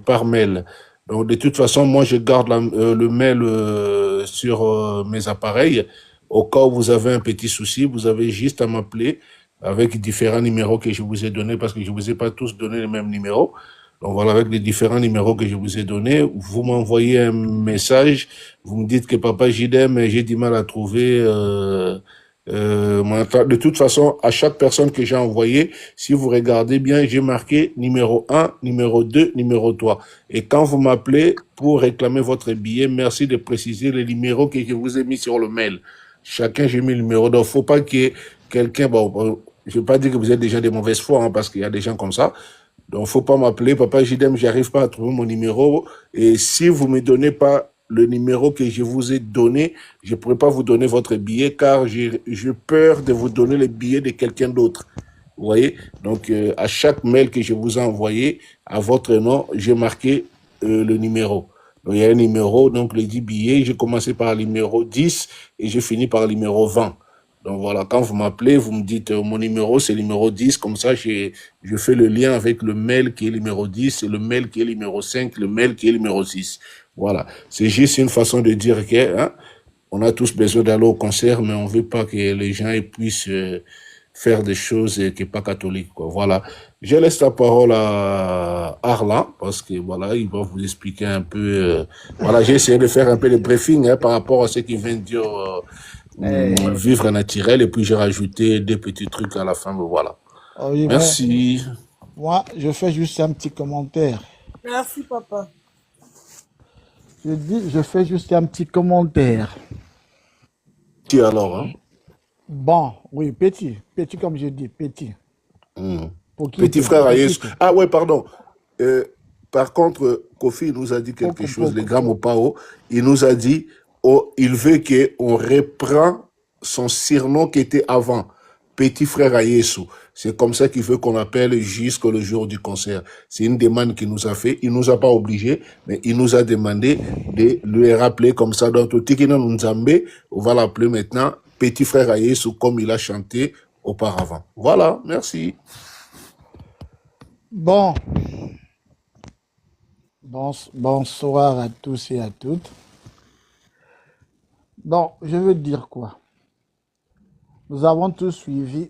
par mail. Donc, de toute façon, moi, je garde le mail sur mes appareils. Au cas où vous avez un petit souci, vous avez juste à m'appeler avec différents numéros que je vous ai donnés parce que je vous ai pas tous donné les mêmes numéros. Donc voilà, avec les différents numéros que je vous ai donnés, vous m'envoyez un message, vous me dites que Papa Jidem, j'ai du mal à trouver de toute façon, à chaque personne que j'ai envoyé, si vous regardez bien, j'ai marqué numéro 1, numéro 2, numéro 3. Et quand vous m'appelez pour réclamer votre billet, merci de préciser les numéros que je vous ai mis sur le mail. Chacun, j'ai mis le numéro. Donc, faut pas que quelqu'un, bon, je vais pas dire que vous êtes déjà de mauvaise foi, hein, parce qu'il y a des gens comme ça. Donc, faut pas m'appeler. Papa Jidem, j'arrive pas à trouver mon numéro. Et si vous me donnez pas le numéro que je vous ai donné, je ne pourrais pas vous donner votre billet car j'ai peur de vous donner le billet de quelqu'un d'autre. Vous voyez? Donc, à chaque mail que je vous ai envoyé, à votre nom, j'ai marqué le numéro. Donc, il y a un numéro, donc les 10 billets, j'ai commencé par le numéro 10 et j'ai fini par le numéro 20. Donc voilà, quand vous m'appelez, vous me dites mon numéro, c'est le numéro 10. Comme ça, je fais le lien avec le mail qui est le numéro 10 et le mail qui est le numéro 5, le mail qui est le numéro 6. Voilà, c'est juste une façon de dire que hein, on a tous besoin d'aller au concert, mais on veut pas que les gens puissent faire des choses qui sont pas catholiques, quoi. Voilà, je laisse la parole à Arlan parce que voilà, il va vous expliquer un peu. Voilà, j'ai essayé de faire un peu de briefing hein, par rapport à ce qu'il vient de dire. Vivre naturel et puis j'ai rajouté des petits trucs à la fin, mais voilà. Oui, merci. Moi, je fais juste un petit commentaire. Merci, papa. Je fais juste un petit commentaire. Qui alors hein? Bon, oui, petit comme je dis, petit. Petit frère Aïs. Ah ouais, pardon. Par contre, Kofi nous a dit quelque chose, les gars Mopao, il nous a dit, oh, il veut qu'on reprend son surnom qui était avant, Petit frère Aïsou. C'est comme ça qu'il veut qu'on appelle jusqu'au jour du concert. C'est une demande qu'il nous a fait. Il nous a pas obligé, mais il nous a demandé de lui rappeler comme ça. Donc, Tikina Nzambe, on va l'appeler maintenant Petit frère Aïsou comme il a chanté auparavant. Voilà, merci. Bon. Bonsoir à tous et à toutes. Bon, je veux dire quoi? Nous avons tous suivi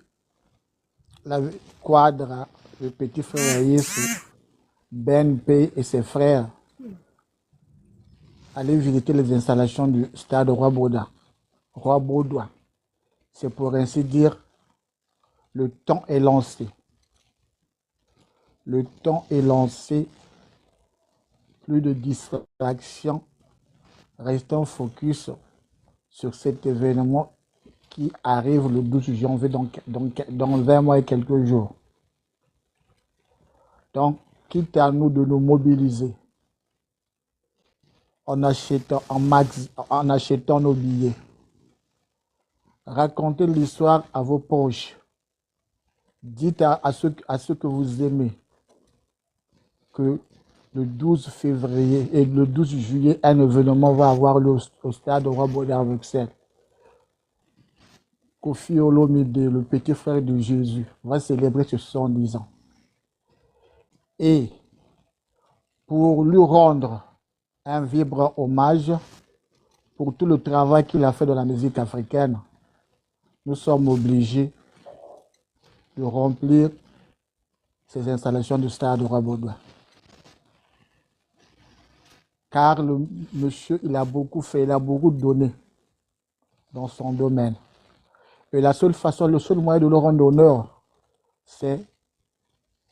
la Quadra, le petit frère Yesu, BNP et ses frères aller visiter les installations du stade Roi Baudouin. C'est pour ainsi dire, le temps est lancé. Le temps est lancé. Plus de distractions. Restons focus sur cet événement qui arrive le 12 janvier dans 20 mois et quelques jours. Donc, quitte à nous de nous mobiliser en achetant nos billets, racontez l'histoire à vos proches. Dites à ceux que vous aimez que le 12 février et le 12 juillet, un événement va avoir lieu au stade Roi Baudouin à Bruxelles. Kofi Olomide, le petit frère de Jésus, va célébrer ses 70 ans. Et pour lui rendre un vibrant hommage pour tout le travail qu'il a fait dans la musique africaine, nous sommes obligés de remplir ces installations du stade Roi Baudouin. Car le monsieur, il a beaucoup fait, il a beaucoup donné dans son domaine. Et la seule façon, le seul moyen de le rendre honneur, c'est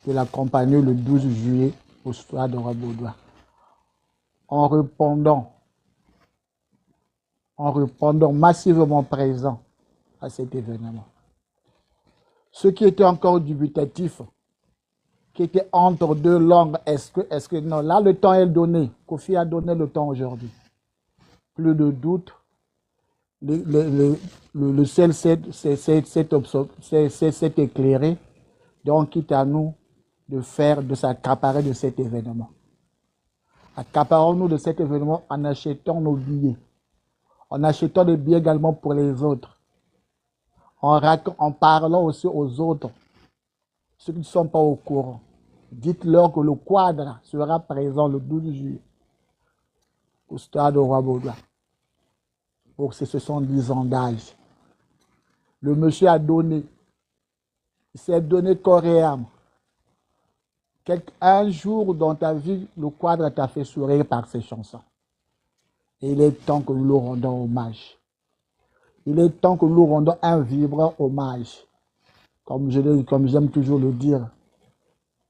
de l'accompagner le 12 juillet au stade Roi Baudouin. En répondant massivement présent à cet événement. Ceux qui étaient encore dubitatifs, qui étaient entre deux langues, est-ce que non, là le temps est donné. Kofi a donné le temps aujourd'hui. Plus de doute. Le ciel s'est éclairé. Donc, quitte à nous de s'accaparer de cet événement. Accaparons-nous de cet événement en achetant nos billets. En achetant des billets également pour les autres. En parlant aussi aux autres, ceux qui ne sont pas au courant. Dites-leur que le quadre sera présent le 12 juillet au stade Roi Baudouin pour ses 70 ans d'âge. Le monsieur a donné, il s'est donné corps et âme. Un jour dans ta vie, le quadre t'a fait sourire par ses chansons. Et il est temps que nous lui rendons hommage. Il est temps que nous lui rendons un vibrant hommage. Comme j'aime toujours le dire,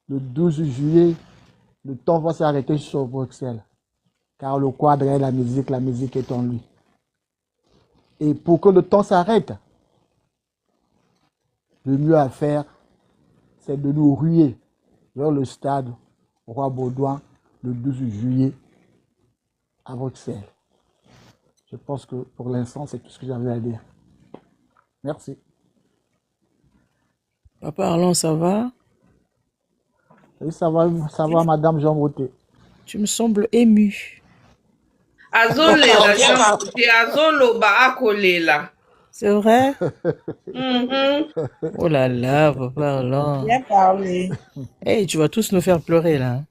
le 12 juillet, le temps va s'arrêter sur Bruxelles. Car le quadre est la musique est en lui. Et pour que le temps s'arrête, le mieux à faire, c'est de nous ruer vers le stade Roi Baudouin le 12 juillet à Bruxelles. Je pense que pour l'instant, c'est tout ce que j'avais à dire. Merci. Papa Arlon, ça va? Oui, ça va, Madame Jean Brouté. Tu me sembles ému. C'est vrai? Oh là là, Papa Arlon. Bien parlé. Hey, tu vas tous nous faire pleurer là.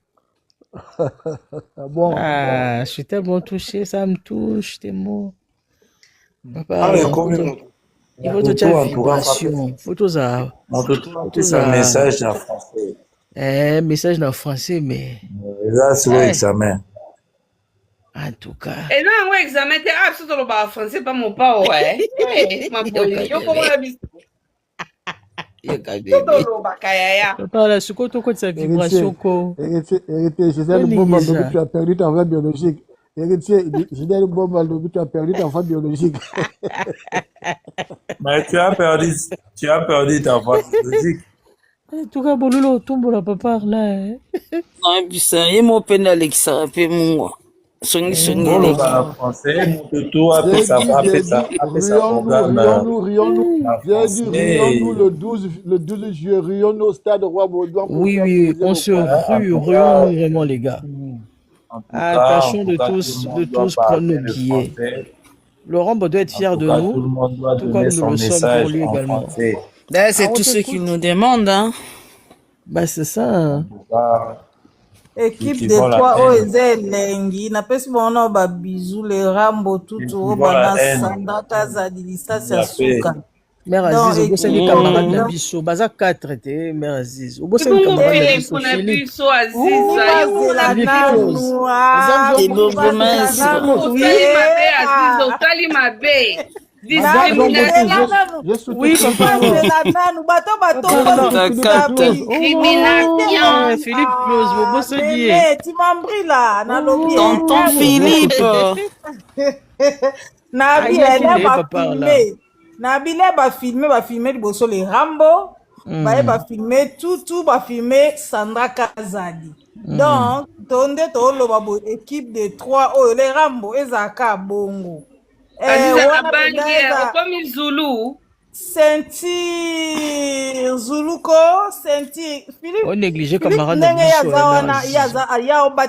Bon. Je suis tellement touché, ça me touche, tes mots. Papa Arlon, il faut te dire vibration. Faut te ça. Un message en français. Message en français, mais. Là, c'est l'examen. En tout cas. Et non, ouais, examen, t'es absolument pas français, pas mon pas, ouais. Ma bolie, yo, comment la mise? Papa, là, ce qu'on te compte, sa vibration, quoi. Héritier, Gisèle Bombal, tu as perdu ta voix biologique. Héritier, Gisèle Bombal, tu as perdu ta voix biologique. Mais tu as perdu ta voix biologique. En tout cas, bon, Lolo, tombe là, papa, là. Ah, puis ça, il m'a peine Alexa, puis moi. Songi, Bon, français, tout après ça rions-nous. J'ai dit rions-nous le 12 juillet, rions-nous au stade Roi Baudouin. Oui, on se rions-nous vraiment, les gars. Tâchons de tous prendre nos billets. Laurent doit être fier de nous, tout comme nous le sommes pour lui également. Là, c'est tout ce qu'il nous demande, hein. Bah, c'est ça. Équipe de toi, Lengi, n'a pas si bon, on a bisous, les Rambo, tout, Bana, Sanda, Kaza, distance, Suka. Mère Aziz, au bout c'est les camarades de Bisso, Baza 4, Mère Aziz. Au bout c'est les camarades de Bisso, Philippe. Oui, papa. Philippe close, vous bossez bien. Tu m'as pris là. Tonton Philippe. Nabila va filmer liboso les Rambo. baye bafilme tout bafilme Sandra Kazadi. Donc tonde toloba bo équipe de 3 oyo les Rambo ezaka bongo Aziza Kabangi okomi Zulu Ceinture Zuluko Ceinture Philippe on négligé camarade ndenge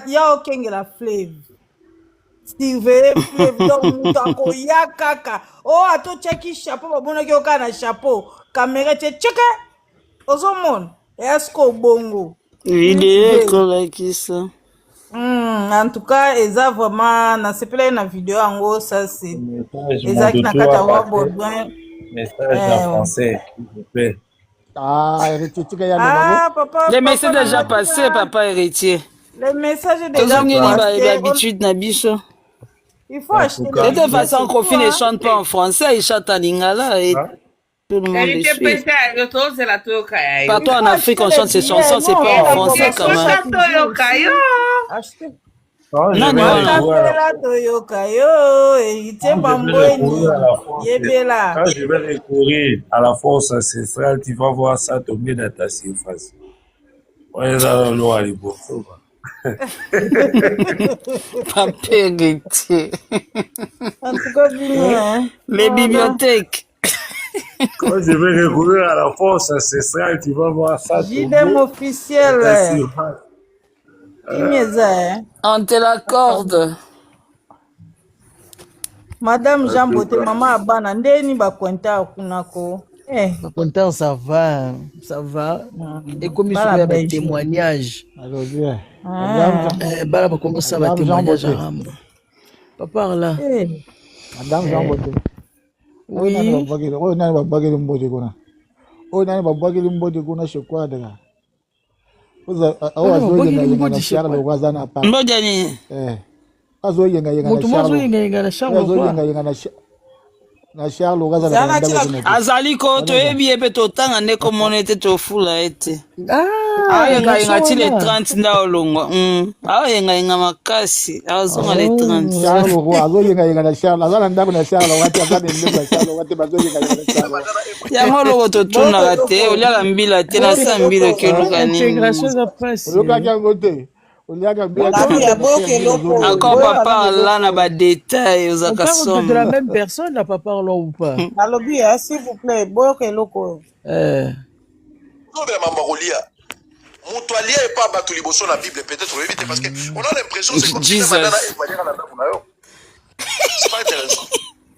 ya okengela Flave Steve Flave donc mutako ya kaka ato cheki chapeau babonaki oka na chapeau caméra cheke ozomona esko bongo vidéo kolaki ça. En tout cas, eza vraiment na sepela na vidéo yango ça c'est ezaki na kata wa Baudouin message en français s'il vous plaît. Papa, les messages déjà passé papa héritier. Les messages déjà passés. D'habitude na biso. Il faut acheter. De toute façon, Kofi ne chante pas en français, il chante en lingala et tout le monde le suit. Partout en Afrique, on chante ses chansons, c'est pas en français quand même. Quand je vais recourir à la force ancestrale, tu vas voir ça tomber dans ta surface. Ouais, ça, l'eau à l'hypothèse. Pas héritier. En tout cas, les bibliothèques. Quand je vais recourir à la force ancestrale, tu vas voir ça tomber JDM officiel. dans ta surface. On te l'accorde. Madame Jean Bote, maman Abana, ndeni bakwenta kunako. Content, ça va. Et comme il y a des témoignages. Bala ba commencer à témoignage à Rambo. Papa là. Madame Jean Bote. Oui. On a ba bageli mboje kuna. On a ba bageli mboje kuna shekwa daga. Mboja ni. Azali ko toyebi ebe totanga ndeko mona ete tofula ete. Ayenga ti le 30 nda olongwa. Ayenga makasi. Azonga le 30. Yango loko totuna te oliaka mbila te na sa mbilo ke luka nini. Intégration de presse. Encore papa là na ba détails aux on parle de la même personne là papa là ou pas. Alobi s'il vous plaît boke loko. Moto allié est pas battu liboso na Bible peut-être vous évitez parce que on a l'impression c'est comme si madame c'est pas intéressant.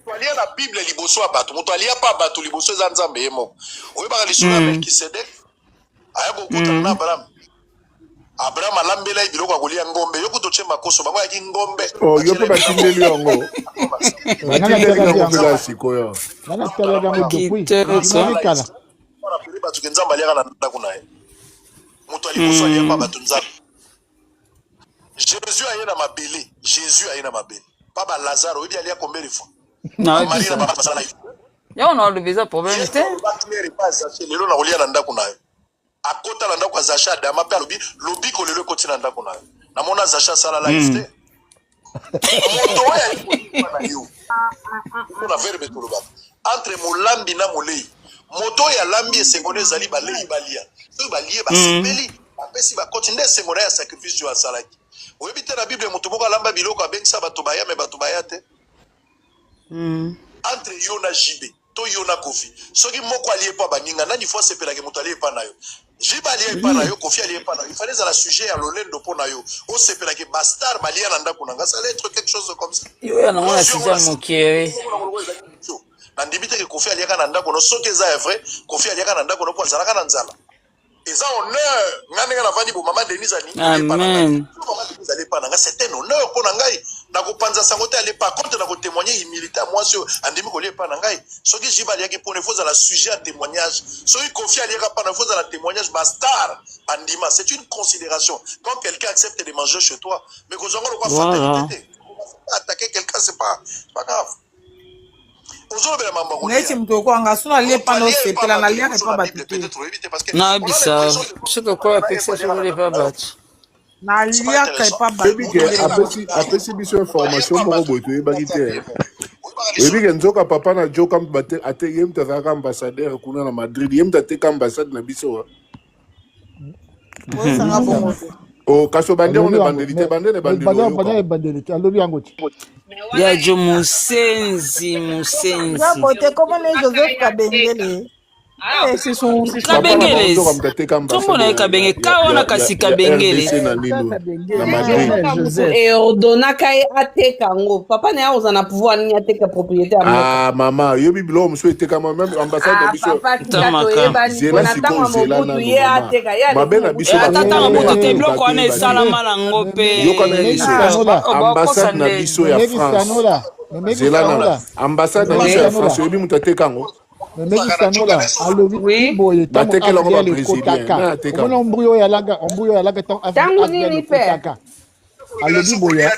Moto allié na Bible liboso abatu moto allié pas battu liboso za nzambe yemo. Oyo ba lisuna Melkisedek aya kokuta na Abraham alambela ibiloko akolia ngombe yoko to chemba koso bango yaki ngombe yo pe batindeli yango batindeli yango bila sikoyo nana tala yango depuis kala on appelle batu nzamba aliaka na ndako na ye moto aliboso aliya pa batu nzamba Jésus aye na mabele papa Lazare oyebi aliya combien de fois Marie na papa basala yo on a le visa problème te lelo na kolia na ndako na ye akota na ndako Zacha dama pe lobi ko lelo koti na ndako na na mona Zacha sala live te moto ya na yo on a verbe to loba entre molambi na molei moto ya lambi esengone zali balei balia so balie basepeli apesi ba continue esengone ya sacrifice yo asalaki oyebi te na Bible moto moko alamba biloko abengisa bato baya me bato baya te entre yo na jibe to yo na Kofi soki moko aliye pa baninga nani fois sepelaki moto aliye pa na yo jiba aliye pa na yo Kofi aliye pa na yo il fallait la sujet ya lolendo po na yo o sepelaki bastard balia na ndako nanga ça allait être quelque chose comme ça yo ya na sixième mokere na ndibite ke Kofi aliaka na ndako no soki eza vrai Kofi aliaka na ndako no po azalaka na nzala eza honneur ngane na vandi bo mama Denise ani amen mama Denise ali pa nanga c'est un honneur po na ngai na kopanza sango te ali pa contre na ko témoigner humilité moi sur andimi ko li pa na ngai soki jiba aliaki po ne faut la sujet à témoignage soki Kofi aliaka pa na faut la témoignage bastard andima c'est une considération quand quelqu'un accepte de manger chez toi mais ko zongo ko fatalité attaquer quelqu'un c'est pas grave. Neti mtoko anga suna lie pano sepela na lia kepa batute. Na bisa. Siko kwa pekse sur les babats. Na lia kepa batute. Apesi biso information moko boto e bagite. Ebi Nzoka papa na Joka mbate ate yem tazaka ambassadeur kuna na Madrid yem tateka ambassade na biso. Bosanga bongo. Oh kaso bande on bandelite bande ne bandelite alobi yango ti. Ya jo musenzi. Ya bote comment les Joseph Kabengele. C'est son Kabengele. Tumbo na Kabengele kaona kasi Kabengele. Et ordonna kai ateka ngo. Papa na oza na pouvoir ni ateka propriété à moi. Ah maman, yo bibilo muso eteka même ambassade na biso. Papa na tanga mobutu ye ateka ya. Mabena biso tata mobutu te bloko wana esala lango pe. Yo kana ambassade na biso ya France. Zelana ambassade na biso ya France yo bi mutateka ngo. Meki Sanola alobi boye batekela ngo ba président na teka. On embrouille ya laga tangu nini pe. Alobi boye.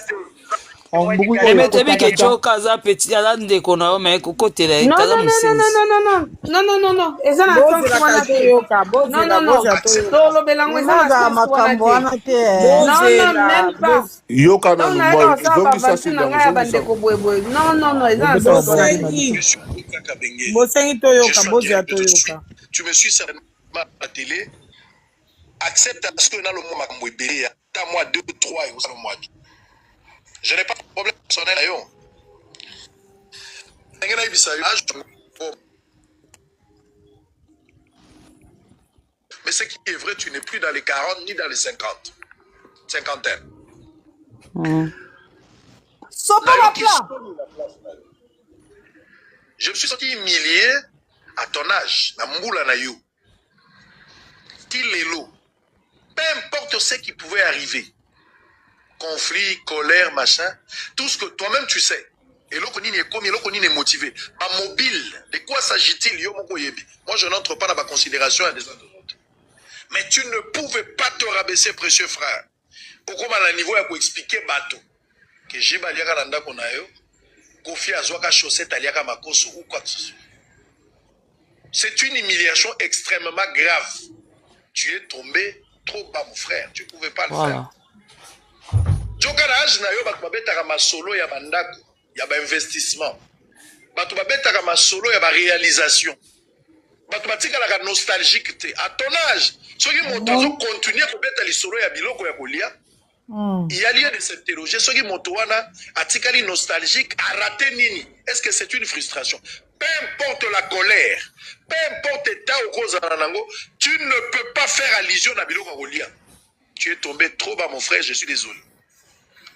Emetebi ke Joka za petit ala ndeko na me kokotela kaza musenzi. Non. Eza na tangu wana te yoka. Non. Tolo belango eza na makambo wana te. Non, même pas. Yoka na lumba. Donc ça c'est dans Non, eza na Bosengi to yoka, boza to yoka. Tu me suis certainement à la télé. Accepte parce que dans le moment makambo ebele ta moi 2 3 et au mois. Je n'ai pas de problème personnel à yo. Mais ce qui est vrai, tu n'es plus dans les 40 ni dans les 50. Cinquantaine. Je me suis senti humilié à ton âge, na mboula na yo. Tilelo. Peu importe ce qui pouvait arriver. Conflit, colère, machin, tout ce que toi-même tu sais. Et l'okoni n'est comme, l'okoni n'est motivé. Ma mobile, de quoi s'agit-il? Moi, je n'entre pas dans ma considération à des autres. Mais tu ne pouvais pas te rabaisser, précieux frère. Pourquoi à niveau à expliquer bateau que j'ai baliaka nanda konayo, Kofi Azwaka chaussette aliaka makoso ou quoi que ce soit. C'est une humiliation extrêmement grave. Tu es tombé trop bas, mon frère. Tu ne pouvais pas le faire. Joka na âge na yo bato babetaka masolo ya bandako ya ba investissement. Bato babetaka masolo ya ba réalisation. Bato batikalaka nostalgique te. À ton âge, soki moto azo continuer kobeta lisolo ya biloko ya kolia, il y a lieu de s'interroger. Soki moto wana atikali nostalgique a raté nini? Est-ce que c'est une frustration? Peu importe la colère, peu importe ta ou cause nango, tu ne peux pas faire allusion à biloko ya kolia. Tu es tombé trop bas, mon frère, je suis désolé.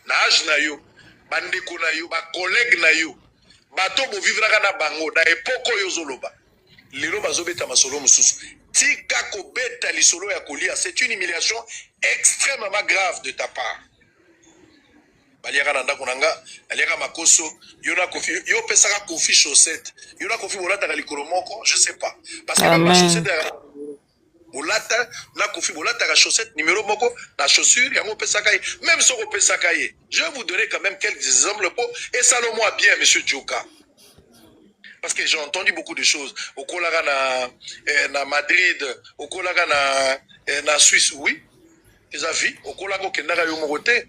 Na âge na yo, bandeko na yo, ba collègue na yo, bato bo vivraka na bango na epoko yo zoloba. Lelo bazobeta masolo mususu. Tika ko beta lisolo ya kolia, c'est une humiliation extrêmement grave de ta part. Baliaka na ndako nanga, aliaka makoso, yo na kofi, yo pesaka kofi chaussette. Yo na kofi bolata ka likolo moko, je sais pas. Parce que la chaussette bolata na kofi bolata ka chaussette numéro moko na chaussure yango pesaka ye même si on pesaka ye. Je vais vous donner quand même quelques exemples pour et ça le moi bien monsieur Joka. Parce que j'ai entendu beaucoup de choses au Kolaga na Madrid, au Kolaga na Suisse oui. Ils ont vu au Kolaga kendaka yo mokote.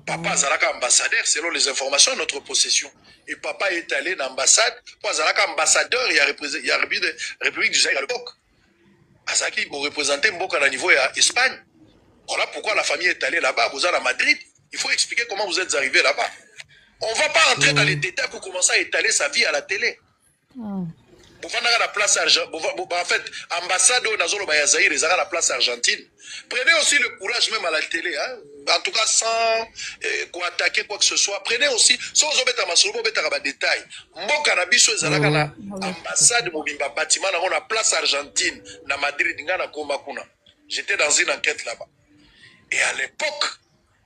Papa Zalaka ambassadeur selon les informations de notre possession. Et papa est allé dans l'ambassade pour Zalaka ambassadeur il y a République du Zaïre à l'époque. Azaki pour représenter Mboka à niveau à Espagne. Voilà pourquoi la famille est allée là-bas, vous êtes à Madrid. Il faut expliquer comment vous êtes arrivé là-bas. On ne va pas entrer dans les détails pour commencer à étaler sa vie à la télé. Vous venez à la place Argentine. En fait, ambassade au Nazolo Bayazaïr, ils à la place Argentine. Prenez aussi le courage même à la télé. Hein? En tout cas, sans attaquer quoi que ce soit. Prenez aussi, sans obéter à ma solo, obéter à ma détail. Mboka na biso ils à la ambassade Mobimba bâtiment on a place Argentine na Madrid ngana koma kuna. J'étais dans une enquête là-bas. Et à l'époque,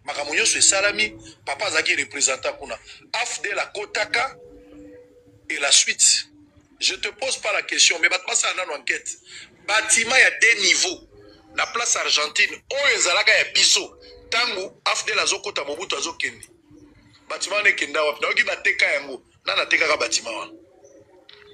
Makamunyo sur Salami, papa Zaki représentant kuna. Afde la Kotaka et la suite. Je te pose pas la question, mais bâtiment ça dans enquête. Bâtiment il y a des niveaux. La place Argentine, oh ezalaka ya biso. Tangu afde la zokota mobutu azokende. Bâtiment ne kenda wapi. Na oki na teka yango, na teka ka bâtiment wana.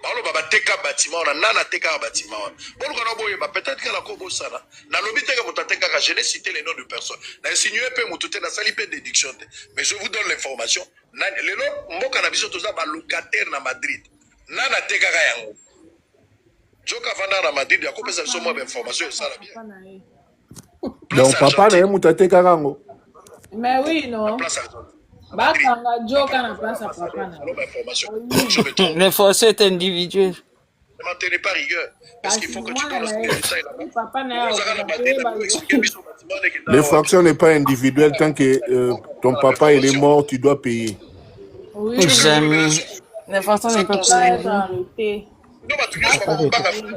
Balo baba teka bâtiment na nana teka bâtiment. Bon kana boye ba peut-être que la ko bosana. Na lobi teka motateka ka je n'ai cité les noms de personnes. Na insinué pe mutute na sali pe déduction. Mais je vous donne l'information. Lelo mboka na biso toza ba locataire na Madrid. Nana teka ka yango. Joka vanda na Madrid ya ko pesa biso mo information ça la bien. Donc papa na mutateka kango. Mais oui non. Bakanga Joka na place à papa na. L'information est individuelle. Ne m'en pas rigueur. Parce qu'il faut que tu donnes l'infraction n'est pas individuelle. Tant que ton papa il est mort, tu dois payer. Oui, jamais. L'infraction n'est pas payée.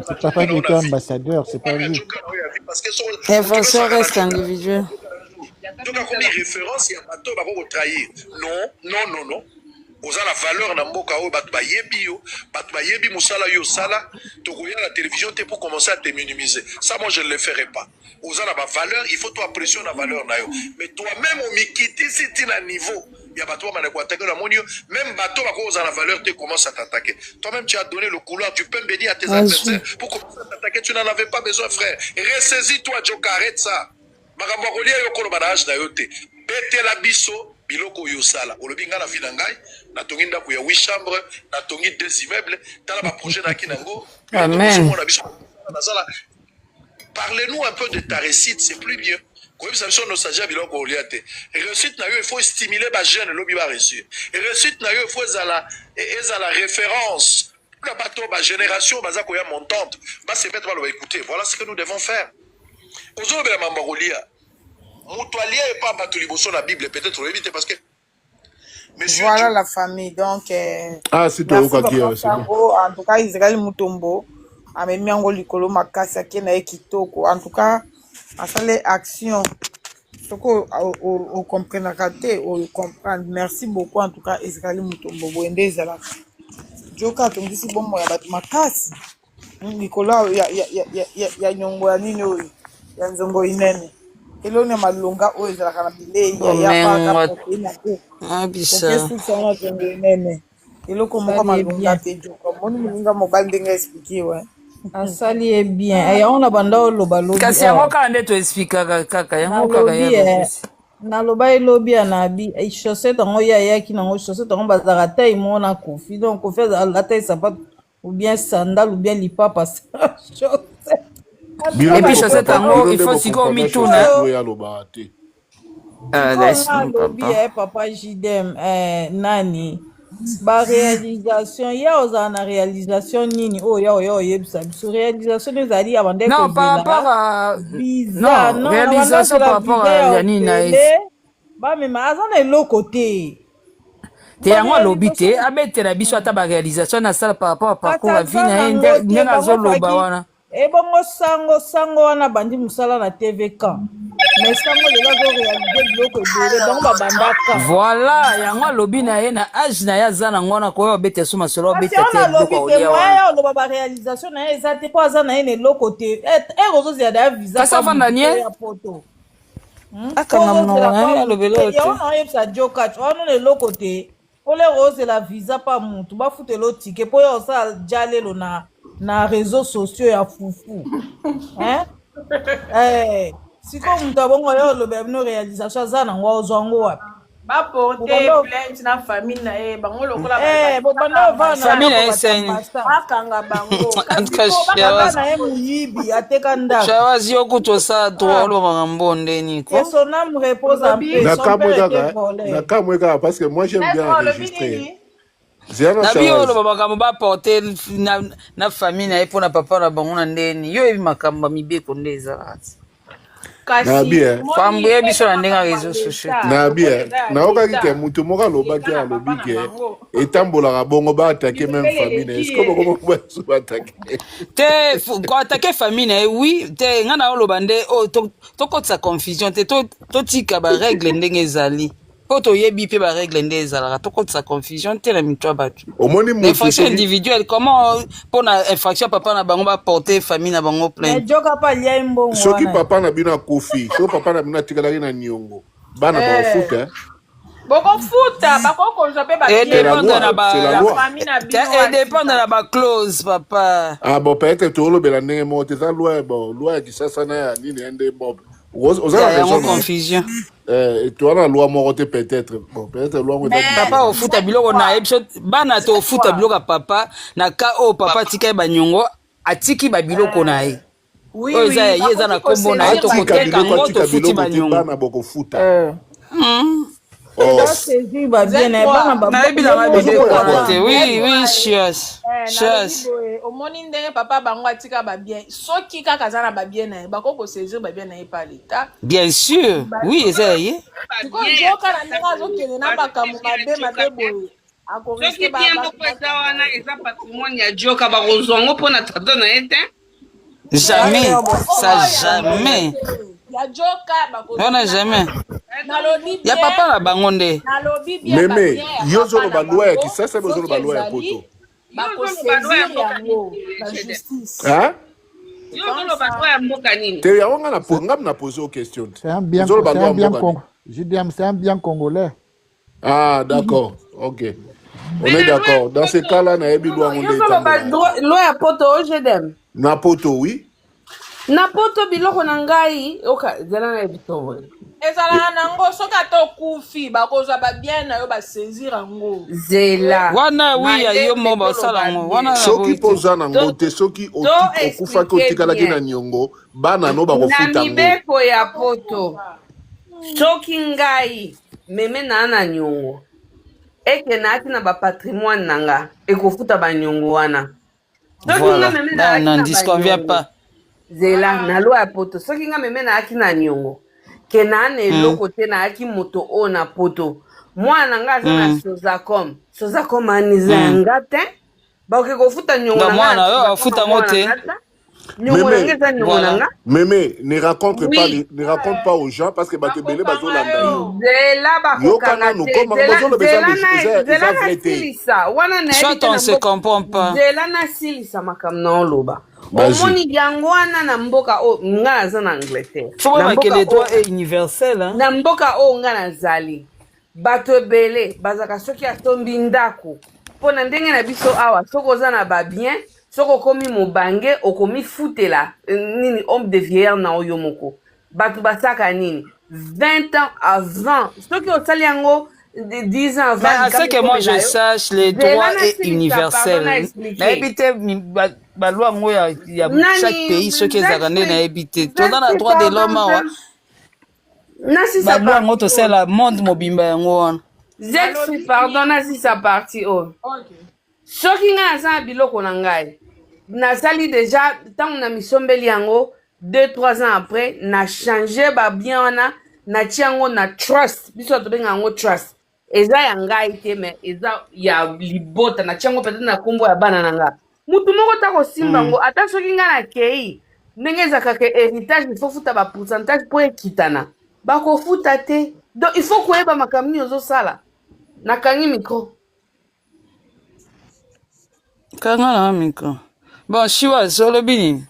C'est papa qui était ambassadeur, c'est pas lui. L'infraction reste individuelle. Donc, comme référence, il y a un bateau qui va trahir. Non. Aux la valeur na mboka o batu bayebi yo batu bayebi musala yo sala to koya la télévision te pour commencer à te minimiser ça moi je ne le ferai pas aux la valeur il faut toi pression la valeur na yo mais toi même au mikiti si tu na niveau il y a bateau mané quoi attaquer na monio même bateau ba ko la valeur te commence à t'attaquer toi même tu as donné le couloir du pain béni à tes adversaires pour commencer à t'attaquer tu n'en avais pas besoin frère ressaisis-toi Joka arrête ça makambo kolia yo ko banage na yo te bete la biso biloko yosala olobi nga na vie na ngai natongi ndako ya 8 chambres natongi 2 immeubles tala ba projet na kinango amen parlez-nous un peu de ta réussite c'est plus bien comme ça son nostalgie biloko oliate réussite na yo il faut stimuler ba jeune lobi ba réussir réussite na yo il faut ezala référence la bateau ba génération baza ko ya montante ba se mettre ba lo écouter voilà ce que nous devons faire ozobe la mambarolia Moutoualia et pas battu liboso la Bible peut-être pour éviter parce que monsieur voilà la famille donc c'est toi qui en tout cas Israël Mutombo amemi yango likolo makasi akena kitoko en tout cas asale action soko au comprendre te au comprendre merci beaucoup en tout cas Israël Mutombo boende ezala Joka tongisi bombo ya batu makasi likolo ya nyongo ya nini oyo ya nzongo inene elone malunga oyo ezalaka na bilei ya bisa eloko moko malunga te Joka moni moninga mobali ndenge expliqué asali ye bien on a banda oloba lobi kasi yango kaka nde toexplikaka kaka yango kaka ya naloba elobi anabi chaussette yango yayaki nango chaussette yango bazalaka te imona kofi donc kofi azalata esapato ou bien sandale ou bien lipapa chaussette. Et puis chaussette yango il faut sikoyo mituna papa Jidem nani ba réalisation ya oza na réalisation nini oyo ya oyebisa biso réalisation ezali ya bande non par rapport à non réalisation par rapport à ya nini na bamema aza na eloko te te yango alobi te abetela biso ata baréalisation nasala par rapport à parcours ya vie na ye ndenge azoloba wana ebongo sango wana bandi mosala na tvk mais sango lelo azoréalise biloko ebele bango babandaka voilà yango alobi na ye na age na ye aza nango wana koyo obete so masolo obete te biloko olia wana oloba baréalisation na ye eza te mpo aza na ye na eloko te ekozozela daya visa kasi avandanie ya poto akanga mnona alobelo te yango na oyebisa jokac wana na eloko te olero ozela visa pa mutu bafutela otike mpo yo osala jalelo na réseaux sociaux ya fufu siko mutu abongo yo oloba bino réalisation aza nango ozwa yango wapi baporte plainte na famille na ye bango lokola famille na ye seni bakanga bango na ye moyibi ateka ndako shawazi okuti osala droit olobaka mbonde niko et son âme repose en paix nakamwe kaka parce que moi j'aime bien enregistrer na biyo oloba makambo baporte na famille na ye mpo na papa na bango na ndeni yo yebi makambo ya mibeko nde ezalaka fambo ye biso na ndenge ya réseau sociaux naokaki ke mutu moko alobaki alobi ke etambolaka bongo baatake même famille na ye siko bokomobaso baatake te koatake famille na ye oui te ngai na oloba nde tokotisa confusion te totika barègle ndenge ezali mpo toyebi mpe barègle nde ezalaka tokotisa confusion te na mito ya bato infraction individuelle comment mpona infraction papa na bango baporte famille na bango plainte soki papa na bino akufi soki papa na bino atikalaki na niongo bana baofuta Boko futa, bako jape ba Et C'est la dépendre loi, c'est la loi. et dépendre de la clause, papa. Ah bon, peut-être que le belandé mort, c'est ça loi bon, loi qui ça na ni ndé bon. Aux a raison confusion. Et toi la loi mort peut-être bon, peut-être loi on Papa au futa biloko na episode bana to futa biloko papa na ka o papa tika ba nyongo atiki ba biloko na ye. Oui, oui. Yeza na kombo na to koteka ngoto futi ba nyongo. Bana boko futa. Oh. Oui, cheers. Cheers. Au morning papa bango atika ba bien. Soki kaka za na ba bien na bako ko saisir ba bien na pa l'état. Bien sûr. Oui, ça y est. Ko joka na ndanga zo kene na bakamu mabe boye. Ako risque ba ba wana eza patrimoine ya joka ba kozongo pona tata na ete. Jamais. Ça jamais. Ya joka bako. Non, jamais. Ya papa la bangonde. Meme, yo zolo ba loi qui ça c'est besoin ba loi poto. Bako saisir yango la justice. Hein? Yo zolo ba loi ya mboka nini? Te ya wanga na poser aux questions. C'est un bien congolais. Ah, d'accord. OK. On est d'accord. Dans ce cas-là, na ebi loi ngonde. Loi ya poto ojedem. Na poto oui. Na poto biloko na ngai oka zela na ebito. Ezala nango soka to kufi bakozwa ba bien na yo ba saisir yango. Zela. Wana oui yo mo ba sala ngo. Wana soki poza nango te soki okufa ko tikala kina nyongo bana no ba kofuta ngo. Na mibeko ya poto. Soki ngai meme na na nyongo. Eke na ati na ba patrimoine nanga ekofuta ba nyongo wana. Voilà. Non, disconvient pas. Zela na loi ya poto soki nga meme na aki na nyongo ke na ne loko te na aki moto o na poto mwana nga aza na Sozacom aniza nga te baoke kofuta nyongo na mwana yo afuta ngo te nyongo na nga eza nyongo na nga Mémé, ne raconte pas aux gens parce que batebele bazolanda yo. Zela bakokanga te Zela na silisa wana na soit on se comprend pas. Zela na silisa makambo na oloba omoni yango wana na mboka o nga naza na Angleterre le droit est universel na mboka o nga nazali bato ebele bazaka soki atombi ndako mpo na ndenge na biso awa soki oza na babien soki okomi mobange okomi futela nini homme de vieillard na oyo moko bato basaka nini 20 ans avant soki osali yango 10 ans avant. Mais ce que moi je sache, le droit est universel. N'habite la loi il y a chaque pays ce qui est agréé n'habite. Tout dans le droit de l'homme. La loi moto c'est la monde mobimba ngo. Zexi pardon na si sa partie oh. Soki nga za biloko na ngai. Na sali déjà tant na misombeli yango 2-3 ans après na changé ba bien wana na tiango na trust biso to benga ngo trust. Eza ya ngai te me eza ya libota na tiango peut-être na kombo ya bana nanga. Mutu moko ta ko simba ngo ata soki nga na kei ndenge zaka ke héritage il faut futa ba pourcentage pour ekitana. Ba ko futa te. Donc il faut ko eba makamni ozo sala. Na kangi micro. Kanga na micro. Bon, Shiwa solo bini.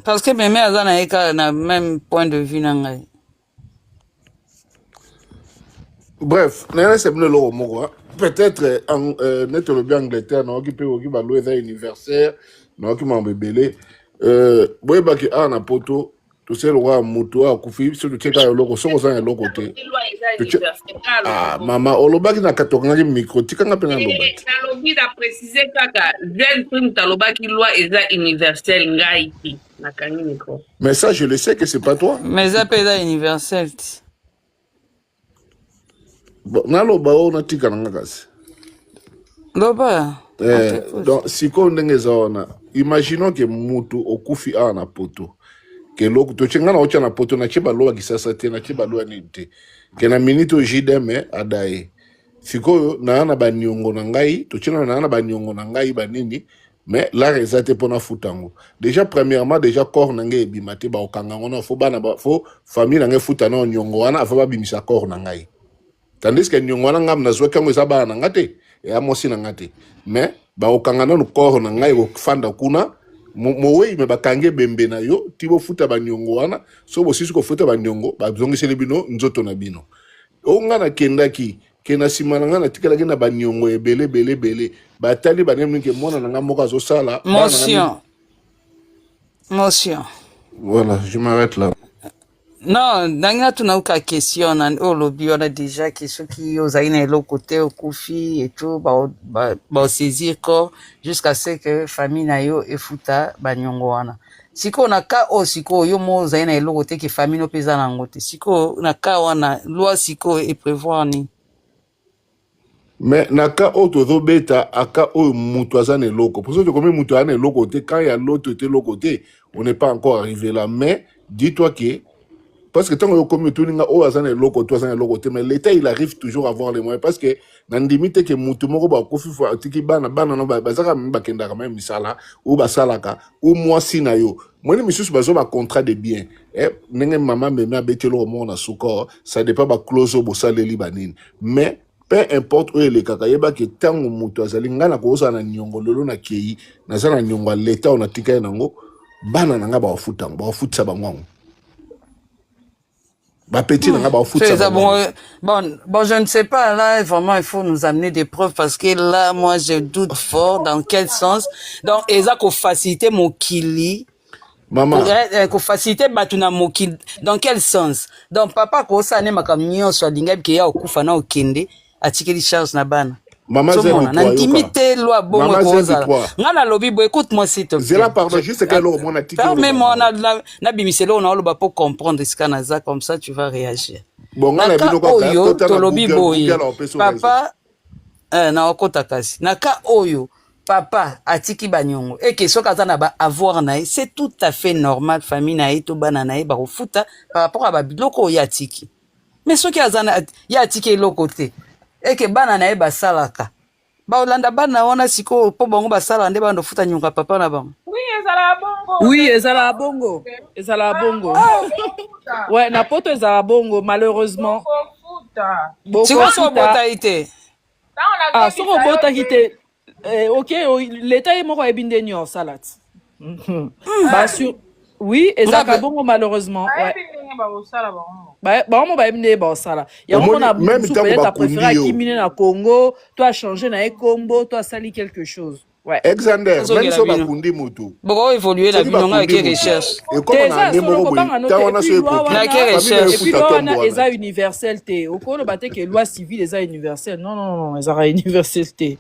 Parce que mes mères na même point de vue na ngai. Bref, peut-être net le bien Angleterre non qui peut ba loi universelle non qui m'a bébélé boy ba ki na poto to c'est le roi moto a kufi sur le teka yo loko so za loko te ah mama oloba ki na katonga ki micro tika nga pena loba na lobi da préciser kaka zen prim taloba ki loi eza universelle ngai ti na kangi micro mais ça je le sais que c'est pas toi mais ça peut être universel. Bon, naloba ona tika nanga kasi. Loba. Donc siko ndenge zaona. Imaginons que mutu okufi na poto. Que loko to chenga na ocha na poto na cheba loa kisasa te na cheba loa nite. Que na minito jideme adaye. Siko na banyongo na ngai, to chenga na banyongo na ngai banini. Mais la rezate pona futango. Déjà premièrement déjà corps nanga ebimate ba okanga ngona fo bana ba fo famille nanga futa na nyongo wana afa ba bimisa corps na ngai. Tandis que nyongo wana ngam na zwe kango ezaba na ngate e amosi na ngate mais ba okangana no corps na ngai ko fanda kuna mowe me bakange bembe na yo tibo futa ba nyongo wana so bo sisi ko futa ba nyongo ba zongisele bino nzoto na bino onga na kendaki kena nsima na nga natikalaki na baniongo ebele batali banemi ke mwana na nga moko azosala motion voilà je m'arrête là. Non, dans tout na ka question na olobi on a déjà que ceux qui ozali na eloko te okufi et tout ba saisir corps jusqu'à ce que famille na yo efuta banyongo wana. Siko na ka o siko yo mo ozali na eloko te que famille no peza na ngote. Siko na ka wana loi siko e prévoir ni. Mais na ka o to beta aka o mutu azana eloko. Pour ça que comme mutu azana eloko te quand il y a l'autre te l'autre côté, on n'est pas encore arrivé là mais dis-toi que parce que tant que comme tout ninga o azana eloko to azana eloko te mais l'état il arrive toujours à avoir les moyens parce que na ndimite que mutu moko ba kofi fo tiki bana no ba zaka mbakenda ka même misala ou ba salaka ou moi sina yo moi misusu bazo ba contrat de bien nenge mama meme abetelo mo na suko ça dépend ba clause bo saleli banini mais peu importe où les kaka yeba que tango mutu azali ngana ko za na nyongo lolo na kei na za na nyongo l'état on a tika nango bana nanga ba futa bango bon, je ne sais pas, là, vraiment, il faut nous amener des preuves parce que là, moi, je doute fort dans quel sens. Donc, ça qu'on facilite mon kili. Maman. Qu'on facilite batuna mon kili. Dans quel sens? Donc, papa, qu'on s'en est ma camion soit d'ingab qui a au koufana au kende, a tiqué les charges na ban. Maman, c'est quoi? Intimité, loi, bon, ngana lobby, écoute-moi, s'il te plaît. C'est là, pardon, juste qu'elle a au moins tiqué. Permets-moi, na bimiselo, on a le pour comprendre ce qu'on a, comme ça, tu vas réagir. Bon, naka oyo, tolobi boye. Papa, na okota kasi. Naka oyo, papa, atiki banyongo. Et que ce qu'on a avoir nae, c'est tout à fait normal, famille nae, to bananae, baro futa, par rapport à babiloko yatiki. Mais ce qui a yatiki l'autre côté. Et que bananae basalaka. Ba olanda bana wana siko po bango basala nde bando futa nyonga papa na bango. Oui, ezala bongo. Oui, ezala bongo. Ezala bongo. Ouais, na poto ezala bongo malheureusement. Tu vois son bota ite. Ah, son bota ite. OK, l'état est moko ebinde nyo salat. Bah sur oui, ezala bongo malheureusement. Ouais. Bah on va emmener bon ça là. Il y a même temps que tu préféré Kimine na Congo, toi changer na Combo, toi sali quelque chose. Ouais. Alexander, même si on kundi moto. Bon évoluer la vie on a qui recherche. Et comme on a des mots on a ce problème. La recherche. Et puis loi na eza universel té. Au kono baté que loi civile eza universelle. Non, eza universel té.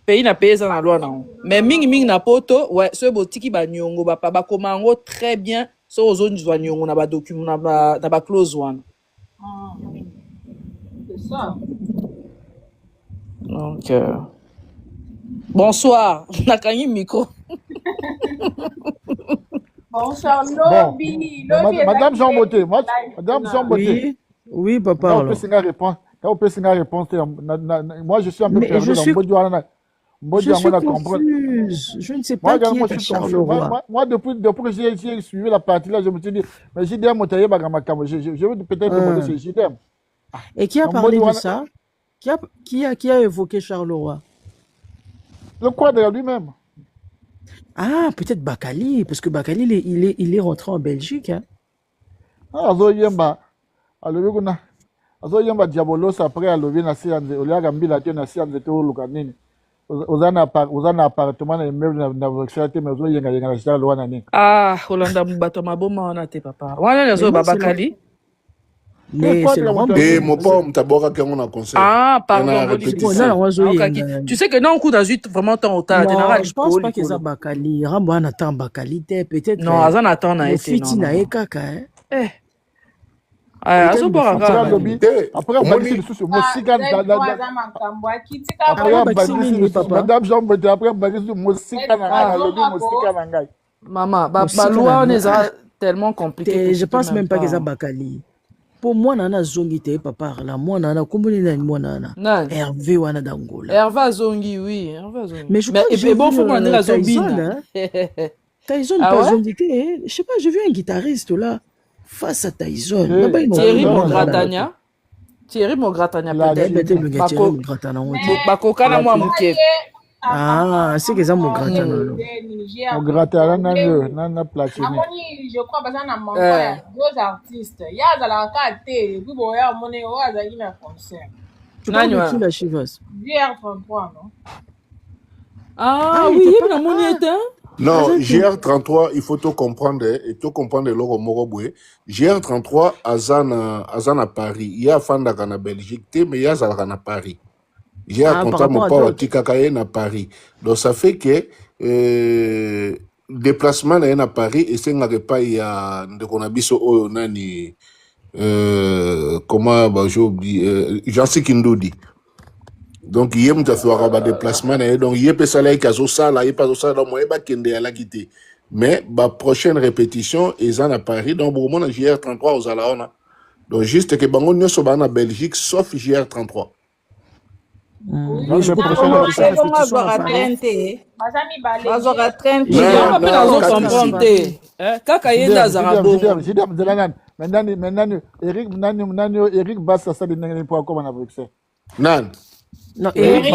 Pays na pays na loi na. Mais mingi na poto, ouais, ce botiki ba nyongo ba pa ba komango très bien. So ozoni zwa nyongo na ba document na ba clause one. C'est ça. Donc bonsoir, nakani micro. Bonsoir Lobby. Madame Jean Beauté, Madame Jean Beauté. Oui, papa. On peut signer réponse. Moi je suis un peu perdu dans je suis confuse. Je ne sais pas qui est Charleroi. Moi, depuis que j'ai suivi la partie là, je me suis dit, mais JDM, je veux peut-être demander sur JDM. Et qui a parlé de ça? Qui a évoqué Charleroi? Le quadre lui-même. Ah, peut-être Bakali, parce que Bakali, il est rentré en Belgique. Hein? Ah, Azoyemba. Azoyemba Diabolos après Alovi Nasianze, Oliagambila, Nasianze, Lukanini. Uzana appartement na immeuble na voxalité mais zo yenga na chita lwa nani. Ah, Holanda mbato maboma wana te papa. Wana nazo Babakali. Mais c'est le rhum. Et mon père m'taboka que on a conseil. Ah, pardon. Tu sais que non coup d'azut vraiment temps au tas général. Je pense pas que ça Bakali. Rambo ana temps Bakali peut-être. Non, azana attend na été. Fiti na ekaka hein. Après, Madame Jean Beauté, après, maman, loi on est tellement compliqué. Je pense même pas que ça Bakali. Pour moi, nana zongi te papa la moi nana komboni na moi nana. Hervé wana d'Angola. Hervé zongi oui, Hervé zongi. Mais je crois que bon faut prendre la zombine. Tyson pas zongi. Je sais pas, j'ai vu un guitariste là. Face à Tyson. Thierry Mogratania. Thierry Mogratania peut-être. Thierry Mogratania. Bakokana moi muke. Ah, c'est que ça mon gratin. Mon gratin, na platine. Je crois que ça n'a pas deux artistes. Il y a de la carte et puis bon, il y a mon héros à un concert. Tu parles de qui la Chivas? GR33, non? Ah oui, il y a mon état. Non, GR33, il faut tout comprendre, et tout comprendre le Moroboué. GR33, Azan à Paris. Il y a Fanda en Belgique, mais il y a Zalgan à Paris. GR33, mon père, Tikakayen à Paris. Donc ça fait que déplacement à Paris, et c'est un pas, il y a de Konabiso, Nani, comment, j'ai oublié, Jansi Kindodi. Donc il y a un déplacement, donc il y a un salaire qui a ça, il y a pas ça, donc moi il y a quitté. Mais la prochaine répétition est à Paris, donc pour moi GR33 aux Alaona. Donc juste que bango ne soit en Belgique sauf GR33. Donc je prochaine répétition. Maintenant Eric Bassa ça n'est pas comme à Bruxelles. Nan. Non, Eric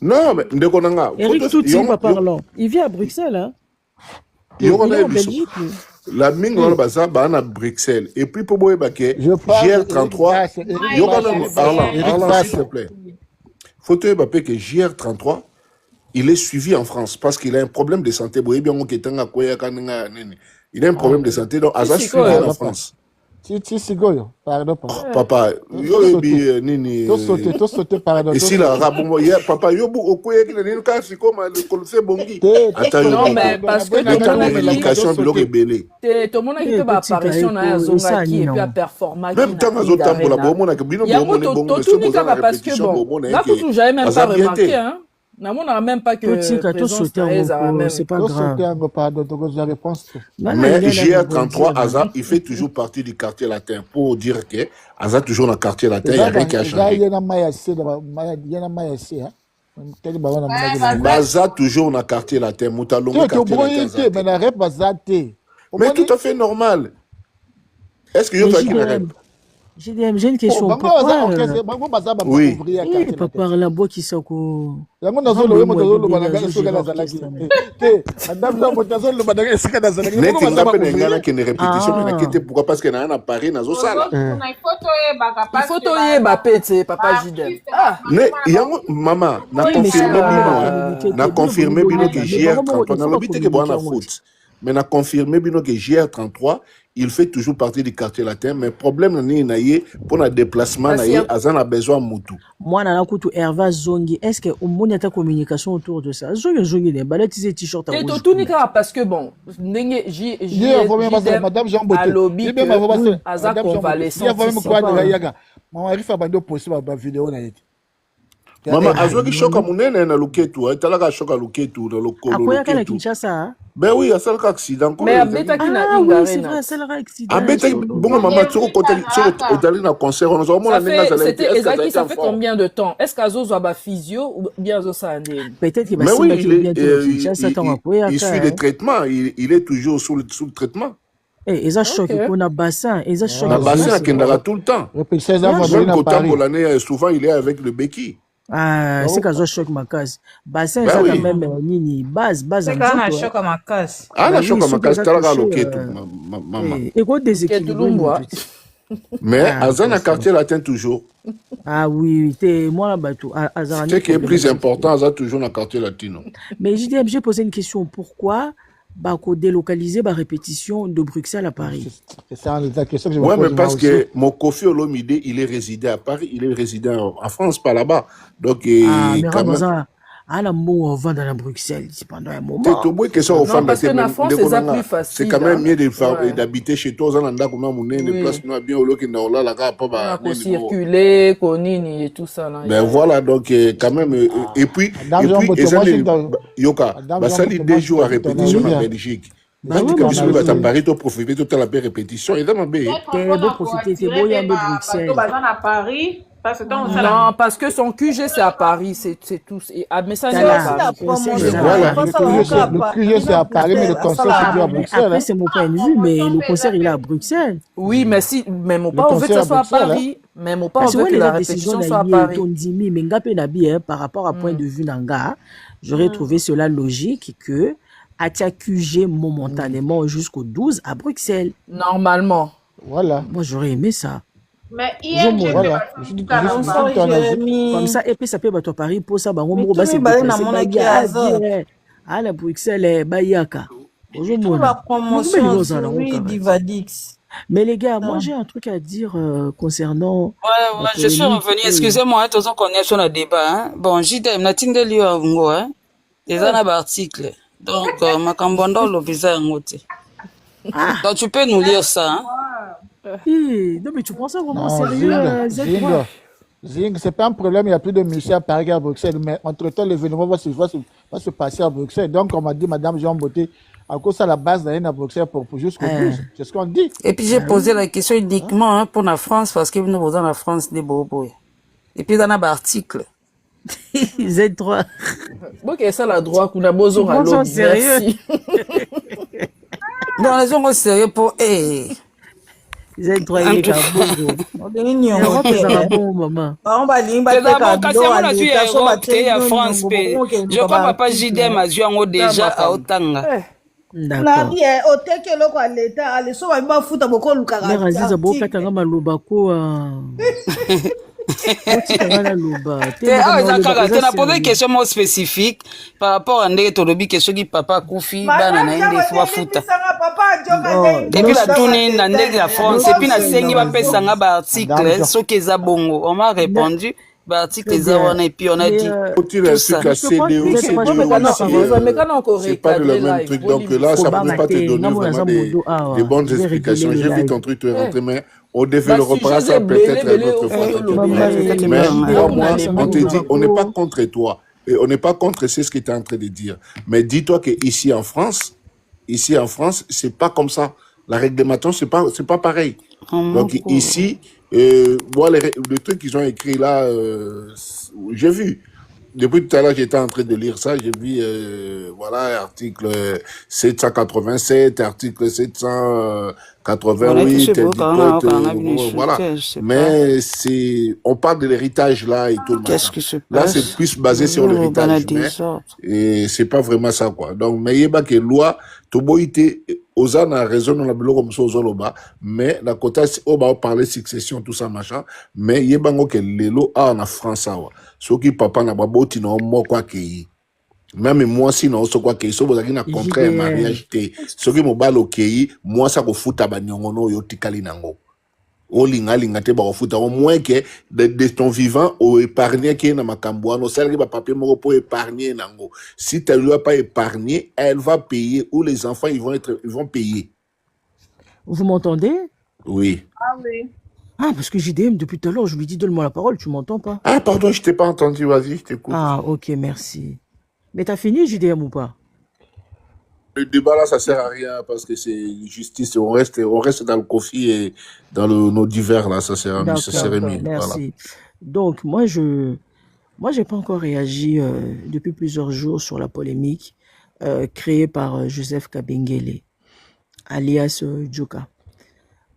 non, mais Eric Touti pas parlant. Il vient à Bruxelles, hein? Il est en Belgique. La mingue on va à Bruxelles. Et puis pour moi, GR33, s'il te plaît. Faut que GR33, il est suivi en France parce qu'il a un problème de santé. Il a un problème de santé, donc Azaz suivi en France. Pardon. Papa, yo nini. To sauter pardon. Ici là, papa yo bu qui ne ka si comme le bongi. Non mais parce que ton communication bilo rebelle. Tout le monde qui peut apparition na zonga qui et puis à performer. Même tant azo tambola bo mona ke bino bo bon parce que bon. Là tout j'avais même pas remarqué hein. On n'a même pas que c'est pas grave. Mais GR33 Aza, il fait toujours partie du quartier latin pour dire que Aza toujours dans le quartier latin, il n'y a rien qui a changé. Aza toujours dans le quartier latin, mais tout à fait normal. Est-ce que j'ai une question. Pourquoi oui. Papa, la boîte qui s'en court. Pourquoi? Parce qu'il y a un appareil dans la salle. Il faut que papa Jidem. Maman, n'a confirmé que GR33, n'a l'habité que bon à foot. Mais n'a confirmé que GR33, il fait toujours partie du quartier latin, mais le problème n'est pas pour le déplacement, Azan a besoin de Moutou. Moi, je suis Hervé Zongi. Est-ce que vous avez une communication autour de ça? Zongi, il a des t-shirts. Et tout parce que bon, Madame Jean Beauté, Azan convalescent. Maman, Azwa choque à mon nez na Luketu, et talaka choque à Luketu, dans le colo. Après, il y a Kinshasa. Ben oui, il y a ça accident. Mais Abeta qui n'a oui, c'est vrai, c'est le accident. Abeta, bon, maman, tu es allé dans le concert, on a ça fait combien de temps? Est-ce qu'Azo soit physio ou bien Azo ça? Peut-être qu'il va se mettre il suit le traitement, il est toujours sous le traitement. Et ils ont choqué qu'on a bassin, ils ont choqué. Le bassin qui est tout le temps. Même qu'au Tambolane, souvent, il est avec le béquille. Ah, c'est quand je choque ma case. Bassin, ça quand même nini base. C'est quand on choque ma case. Ah, la choque ma case, t'as la loquette, maman. Et quoi déséquilibre? Mais Azan a quartier latin toujours. Ah oui, moi là-bas tout. Ce qui est plus important, Azan toujours dans quartier latino. Mais j'ai posé une question. Pourquoi délocaliser la répétition de Bruxelles à Paris? C'est ça la question que je me pose. Oui, mais parce que mon Kofi Olomide, il est résident à Paris, il est résident en France, pas là-bas. Donc, mais à la mot on va dans la Bruxelles pendant un moment. Parce que la France, c'est plus facile. C'est quand même mieux d'habiter chez toi, on a comme on est des places bien au lot qui n'a là pas circuler, konini et tout ça. Ben voilà, donc quand même et puis Yoka, ça les 2 jours à répétition en Belgique. Quand tu vas à Paris, tu profiter de la répétition et dans ma baie. Tu profiter, c'est beau, il y a Bruxelles. À Paris. Parce que ton Non, parce que son QG c'est à Paris, c'est tout. Mais ça c'est Voilà. à Paris. Voilà. Le QG c'est à Paris, mais le concert c'est dû à Bruxelles. Après, c'est mon point de vue, mais le concert, il est à Bruxelles. Oui, mais si, mais mon Le pas on veut que concert ça soit à à Bruxelles, Paris. Mais mon pas on Parce veut que que les la décisions répétition soit à Paris. Tondimi, mais Ngapé Nabi, par rapport à point de vue Nanga, j'aurais trouvé cela logique que Atia QG momentanément jusqu'au 12 à Bruxelles. Normalement. Voilà. Moi, j'aurais aimé ça. Mais hier, j'ai Voilà. Comme ça, et puis ça peut être à Paris pour ça, bah, on Mais va tout se le monde déplacer, dans mon bah, acquis à la Bruxelles, Bayaka. Pour la promotion sur Divadix. Mais les gars, moi j'ai un truc à dire concernant. Ouais, je suis revenu. Excusez-moi, tous on connaît sur le débat. Hein. Bon, JDM, na tinde liyo avungo, hein. Les an article. Donc, makambondo lo visa ngote. Donc, tu peux nous lire ça, hein. Non, mais tu prends ça vraiment sérieux, Zing, c'est pas un problème, il n'y a plus de musiciens à Paris à Bruxelles, mais entre-temps, l'événement va se passer à Bruxelles. Donc, on m'a dit, Madame Jean Beauté, à cause à la base d'aller à Bruxelles pour jusqu'au 12. C'est ce qu'on dit. Et puis, j'ai posé la question uniquement pour la France, parce que nous sommes dans la France des bobos. Et puis, dans l'article. Z3. Bon, que ça la droit qu'on a besoin de sérieux. Non, les gens sérieux pour Z3 il est bon maman. Je crois papa JDM a joué déjà à Otanga. Nabi oteke loko à l'état ale so ba ba futa boko lukaka. Mais Aziza boka tanga maloba ko Tu as posé une question spécifique par rapport à Ndege Tolobi, question qui papa Koufi, Banana, fois fouta. Et puis la tournée dans la France, et puis la scène qui va faire un article, ce qui est bongo. On m'a répondu, l'article est et puis on a dit tout ça. C'est pas le même truc, donc là, ça ne peut pas te donner vraiment des bonnes explications. J'ai vu ton truc te rentrer, mais on devait le reprendre ça peut-être une autre fois. Mais moi, on te dit, on n'est pas contre toi. Et on n'est pas contre ce que tu es en train de dire. Mais dis-toi qu'ici en France, c'est pas comme ça. La réglementation, c'est pas pareil. Donc ici, moi, le truc qu'ils ont écrit là, j'ai vu. Depuis tout à l'heure, j'étais en train de lire ça. J'ai vu, voilà, article 787, article 788, voilà. Mais on parle de l'héritage là et tout le monde. Là, c'est plus basé sur l'héritage. Et c'est pas vraiment ça, quoi. Donc, mais il y a que loi, tout beau été, aux ans, a raison, on a besoin comme ça, aux bas. Mais, la côté, on va parler succession, tout ça, machin. Mais, il y a que les lois, en France, ce qui papa n'a pas beau, tino, moi, quoi, qui même moi, sinon, ce quoi, qui, ce vous avez un contrat, un mariage, ce qui m'obale, ok, moi, ça, vous fout à bagnono, yo, tikali nango. Linga te ba futa au moins que de ton vivant au épargné qui est dans ma camboano celle qui va papier pour épargner nango si tu lui as pas épargné elle va payer ou les enfants ils vont payer. Vous m'entendez? Oui. Ah oui. Ah, parce que JDM depuis tout à l'heure je lui dis donne-moi la parole, tu m'entends pas? Ah pardon, je t'ai pas entendu, vas-y, je t'écoute. Ah ok, merci. Mais t'as fini JDM ou pas? Le débat là, ça sert à rien parce que c'est justice. On reste dans le conflit et dans nos divers là, ça sert à mieux. Merci. Voilà. Donc moi j'ai pas encore réagi depuis plusieurs jours sur la polémique créée par Joseph Kabengele, alias Djoka.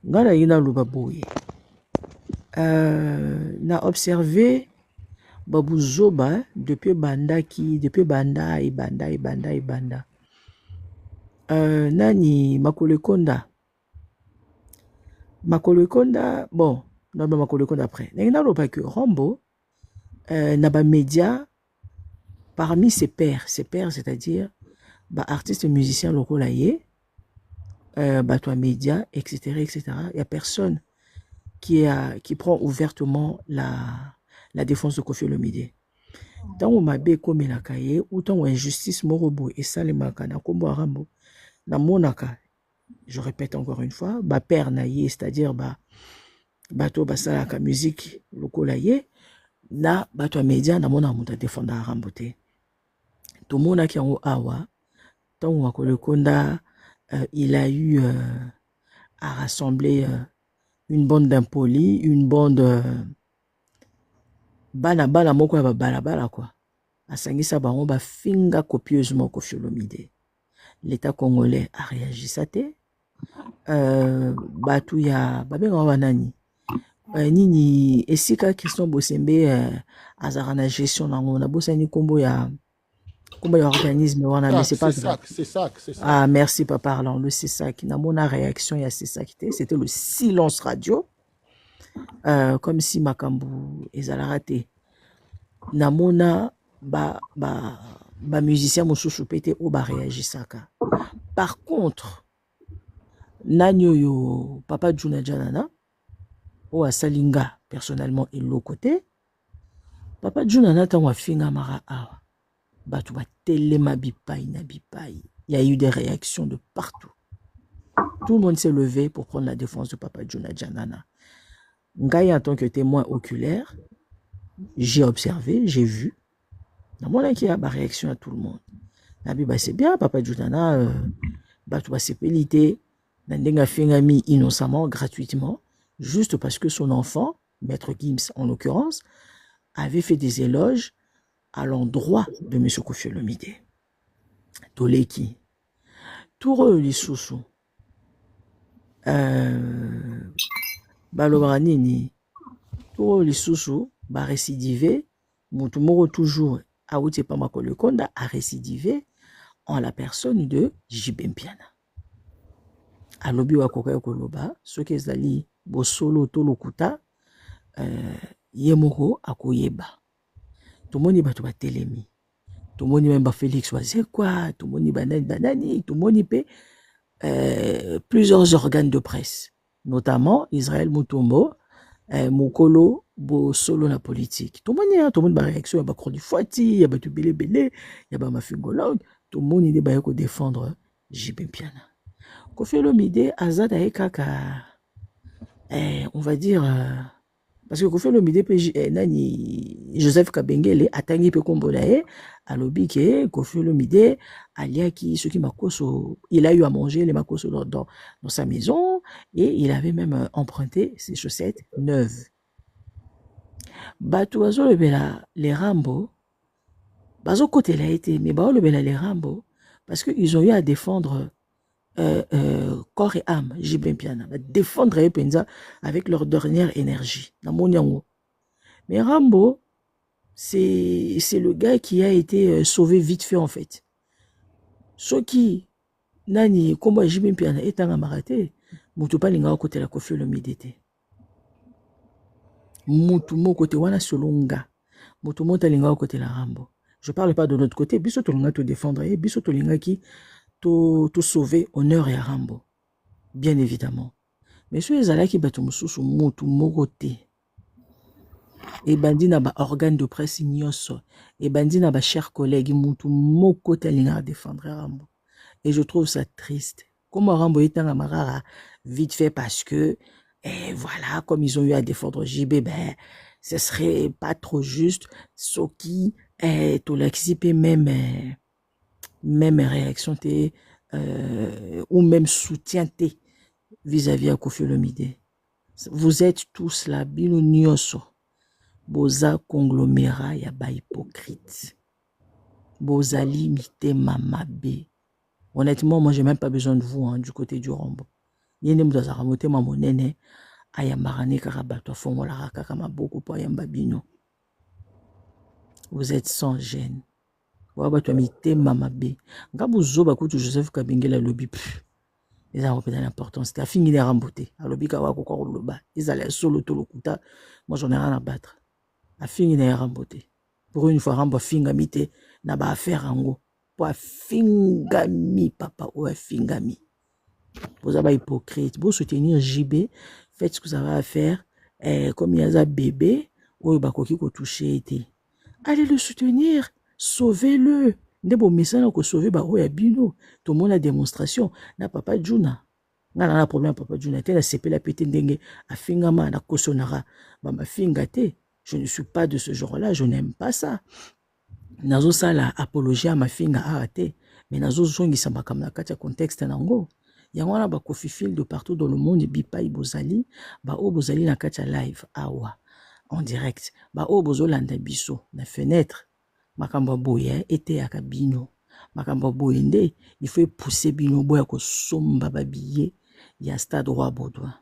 Ngala ina lubaboye. Na observé Babu Zoba depuis Banda. Nani Makole Konda, bon, non, mais Makole Konda après. N'a pas que Rambo, n'a pas média parmi ses pairs, c'est-à-dire, bah, artistes et musiciens locaux là, bah, toi, média, etc. Il y a personne qui prend ouvertement la défense de Koffi Olomide. Tant on m'a comme la cahier, ou tant injustice morobo et ça les makana comme Rambo. Na monaka, je répète encore une fois, ba père naïe, c'est-à-dire bato basala ka musique lokolaye, na bato média na mona muta défendre Rambote. Tout mona ki en awa, tant Makole Konda, il a eu à rassembler une bande d'impolis, une bande bana moko ya balabala quoi. Asangisa bango ba finga copieusement Koffi Olomide. L'État congolais a réagi ça te. Batu ya babenga wanani. Nini esika Christian Bosembe azara na gestion nango na bosani kombo ya organisme wana mais c'est pas grave. C'est ça. Ah merci papa alors le c'est ça qui na mona réaction ya c'est ça qui c'était le silence radio. Comme si makambu ezala raté. Na mona ba musicien mosusu pete o ba réagisaka. Par contre nanyo yo papa Juna Janana o asalinga personnellement et l'autre côté papa Junana tango afinga mara awa batu ba telema bipai na bipai. Il y a eu des réactions de partout. Tout le monde s'est levé pour prendre la défense de papa Juna Janana. Ngai en tant que témoin oculaire, j'ai observé, j'ai vu. Dans mon qui a ba réaction à tout le monde. Nabi ba c'est bien papa Junana batu ba sepelité nandenga fingami innocemment gratuitement. Juste parce que son enfant, Maître Gims en l'occurrence, avait fait des éloges à l'endroit de M. Koffi Olomide. Toleki. Touro Lissousou. Balobranini. Touro Lissousou, ba récidivé. Moutoumoro toujours, Aouti Pamakole Konda, a récidivé en la personne de J.B. Mpiana. Alobi wa koka koloba, ce que zali bosolo tolokuta yemoko akoyeba. Tomoni bato ba telemi. Tomoni même ba Félix Wazekwa, tomoni banani, tomoni pe plusieurs organes de presse, notamment Israël Mutombo, Mokolo bosolo na politique. Tomoni ba réaction ya ba Crodi Fouati, ya ba Tubele, ya ba Mafingologue, tomoni de ba yako défendre J.B. Mpiana. Koffi Olomide azada ekaka on va dire parce que Koffi Olomide nani Joseph Kabengele atangi pe kombola alobi ke Koffi Olomide aliaki ce qui makoso il a eu à manger les makoso dans sa maison et il avait même emprunté ses chaussettes neuves. Batu azolobela les Rambo bazo côté la été mais bazolobela les Rambo parce que ils ont eu à défendre corps et âme, J.B. Mpiana, défendre Penza avec leur dernière énergie. Mais Rambo, c'est le gars qui a été sauvé vite fait en fait. Ce qui, nani, comme J.B. Mpiana est un amaraté, Moutou pas linga côté la Koffi Olomide. Moutou mo côté wana solonga. Moutou mo ta linga côté la Rambo. Je parle pas de notre côté, biso to linga to défendre, biso to linga qui tout sauver honneur et Rambo, bien évidemment. Mais ceux qui battent mususu mutu mogote et bandi na ba organe de presse ignoso et bandi na ba chers collègues mutu mokote linga défendre Rambo. Et je trouve ça triste. Comme Rambo est un marara vite fait parce que voilà comme ils ont eu à défendre JB, ben ce serait pas trop juste ce qui tout l'exipé même réaction ou même soutien vis-à-vis à Koffi Olomide. Vous êtes tous là, bino nyoso. Boza conglomérat ya ba hypocrite. Boza limité mamabe. Honnêtement, moi j'ai même pas besoin de vous du côté du Rambo. Yene mdaza ramote mamonene ayamarane karabato fongola kaka maboko po yamba bino. Vous êtes sans gêne. Wabatu amite mamabe. Ngabu zoba kutu Joseph Kabengele lobby. Ils ont repris l'importance. C'était fini de remboter. À lobby kawa koko loba. Ils allaient solo to lokuta. Moi j'en ai rien à battre. A fini de remboter. Pour une fois Rambo fingami na ba affaire ango. Pour fingami papa ou fingami. Vous avez hypocrite. Pour soutenir JB, faites ce que vous avez à faire. Comme il y a un bébé, ou bakoki ko toucher été. Allez le soutenir. Sauvez-le. Ndebo message ko sauver ba oya bino. Tout le monde a démonstration. Na papa Juna. N'a problème papa Juna. Te la CP la pété ndenge a fingama na kosonara. Ba ma fingate. Je ne suis pas de ce genre-là. Je n'aime pas ça. Nazo sala apologie à ma finga arrêté. Mais nazo zongi samba comme na katia contexte nango. Yangwana ba Koffi Fil de partout dans le monde bipa ibozali. Ba o bozali na katia live awa. en direct. Ba o bozolanda biso na fenêtre. Makambo boye ete ya kabino. Makambo boye nde il faut pousser bino boya ko somba ba billet ya stade Roi Baudouin.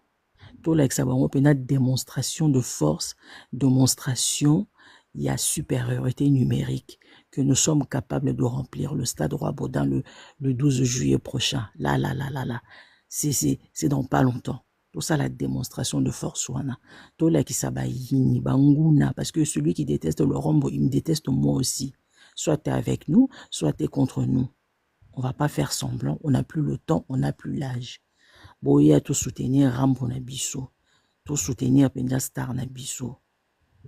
Tout l'ex bango pena démonstration de force, démonstration il y a supériorité numérique que nous sommes capables de remplir le stade Roi Baudouin le 12 juillet prochain. Là. C'est dans pas longtemps. Tout ça, la démonstration de force. Tout là qui s'abaïni, banguna, parce que celui qui déteste le Rombo, il me déteste moi aussi. Soit tu es avec nous, soit tu es contre nous. On va pas faire semblant. On n'a plus le temps, on n'a plus l'âge. Boya tout soutenir Rambo Nabiso. Tout soutenir Penda Star Nabiso.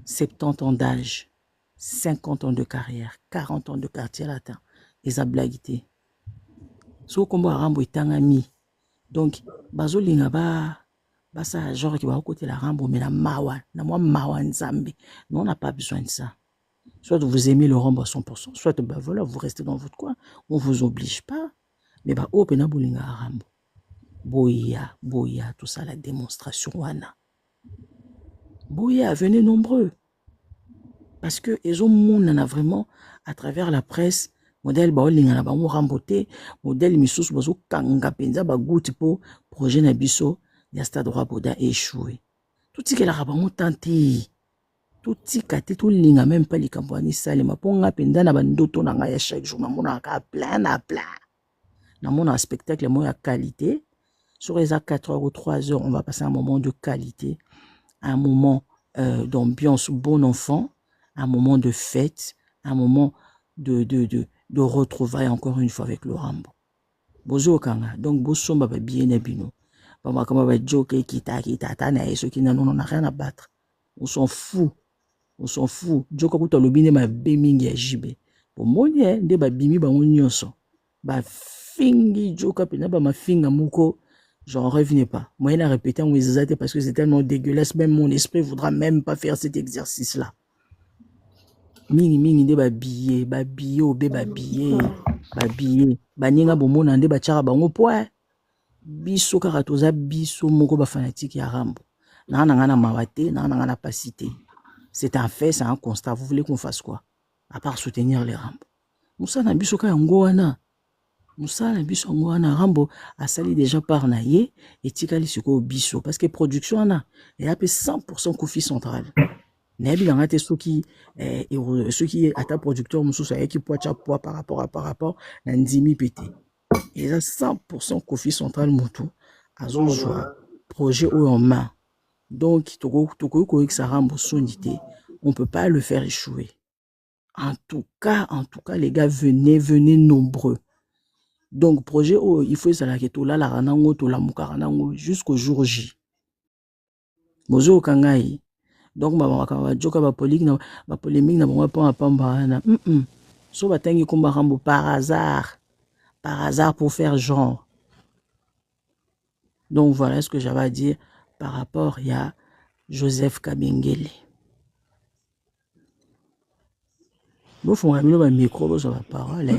70 ans d'âge, 50 ans de carrière, 40 ans de quartier latin. Et ça blaguité. So combo Rambo est un ami. Donc, bazo linga ba ça genre qui va côté la Rambo mais la mawa, na moi mawa nzambe. Nous on n'a pas besoin de ça. Soit vous aimez le Rambo à 100%, soit bah voilà, vous restez dans votre coin, on vous oblige pas. Mais bah oh pena bolinga Rambo. Boya, tout ça la démonstration wana. Boya, venez nombreux. Parce que les hommes on en a vraiment à travers la presse modèle baolinga na bango ramboté modèle misusu bazo kanga penza ba gouti po projet na biso ya stade Roi Baudouin échoué. Tout ce que la bango tenté tout tikate tout linga même pas les campagnes salema ponga penza na bandoto na nga ya chaque jour na mona ka plein na mona spectacle mo ya qualité sur les 4 heures ou 3 heures on va passer un moment de qualité, un moment d'ambiance bon enfant, un moment de fête, un moment de retrouvailles encore une fois avec le Rambo. Bozo kanga, donc boso ba bien nabino. Ba kama ba joke kita na ceux qui n'ont rien à battre. On s'en fout. Joko kuta lobine ma bemingi ya jibe. Pour moni nde ba bimi ba nyonso. Ba fingi joka pena ba ma finga muko. J'en revenais pas. Moi, il a répété en Wizazate parce que c'est tellement dégueulasse. Même mon esprit voudra même pas faire cet exercice-là. Mingi de babillé, obé babillé. Baninga bomona nde bachara bango poa. Biso karatoza biso moko ba fanatique ya Rambo. Na mawate, na pasité. C'est un fait, c'est un constat. Vous voulez qu'on fasse quoi? À part soutenir les Rambo. Moussa na biso ka yango wana. Moussa na biso yango wana Rambo a sali déjà par naye et tikali suko biso parce que production na et a 100% Kofi central. Nebi dans te ceux qui à ta producteur Moussa qui poicha poids par rapport na ndimi pété. Et a 100% Kofi central moto azozwa projet ou en main. Donc toko ko ça Rambo sonité, on peut pas le faire échouer. En tout cas les gars venez nombreux. Donc, projet, il faut que tout là, la ranango, tout la mukaranango, jusqu'au jour J. Bozo kangai. Donc, ma joka ba polémique na bon pas pamba na. So batangi komba Rambo par hasard pour faire genre. Donc, voilà ce que j'avais à dire par rapport à Joseph Kabengele. Bon, faut ramener le micro sur la parole.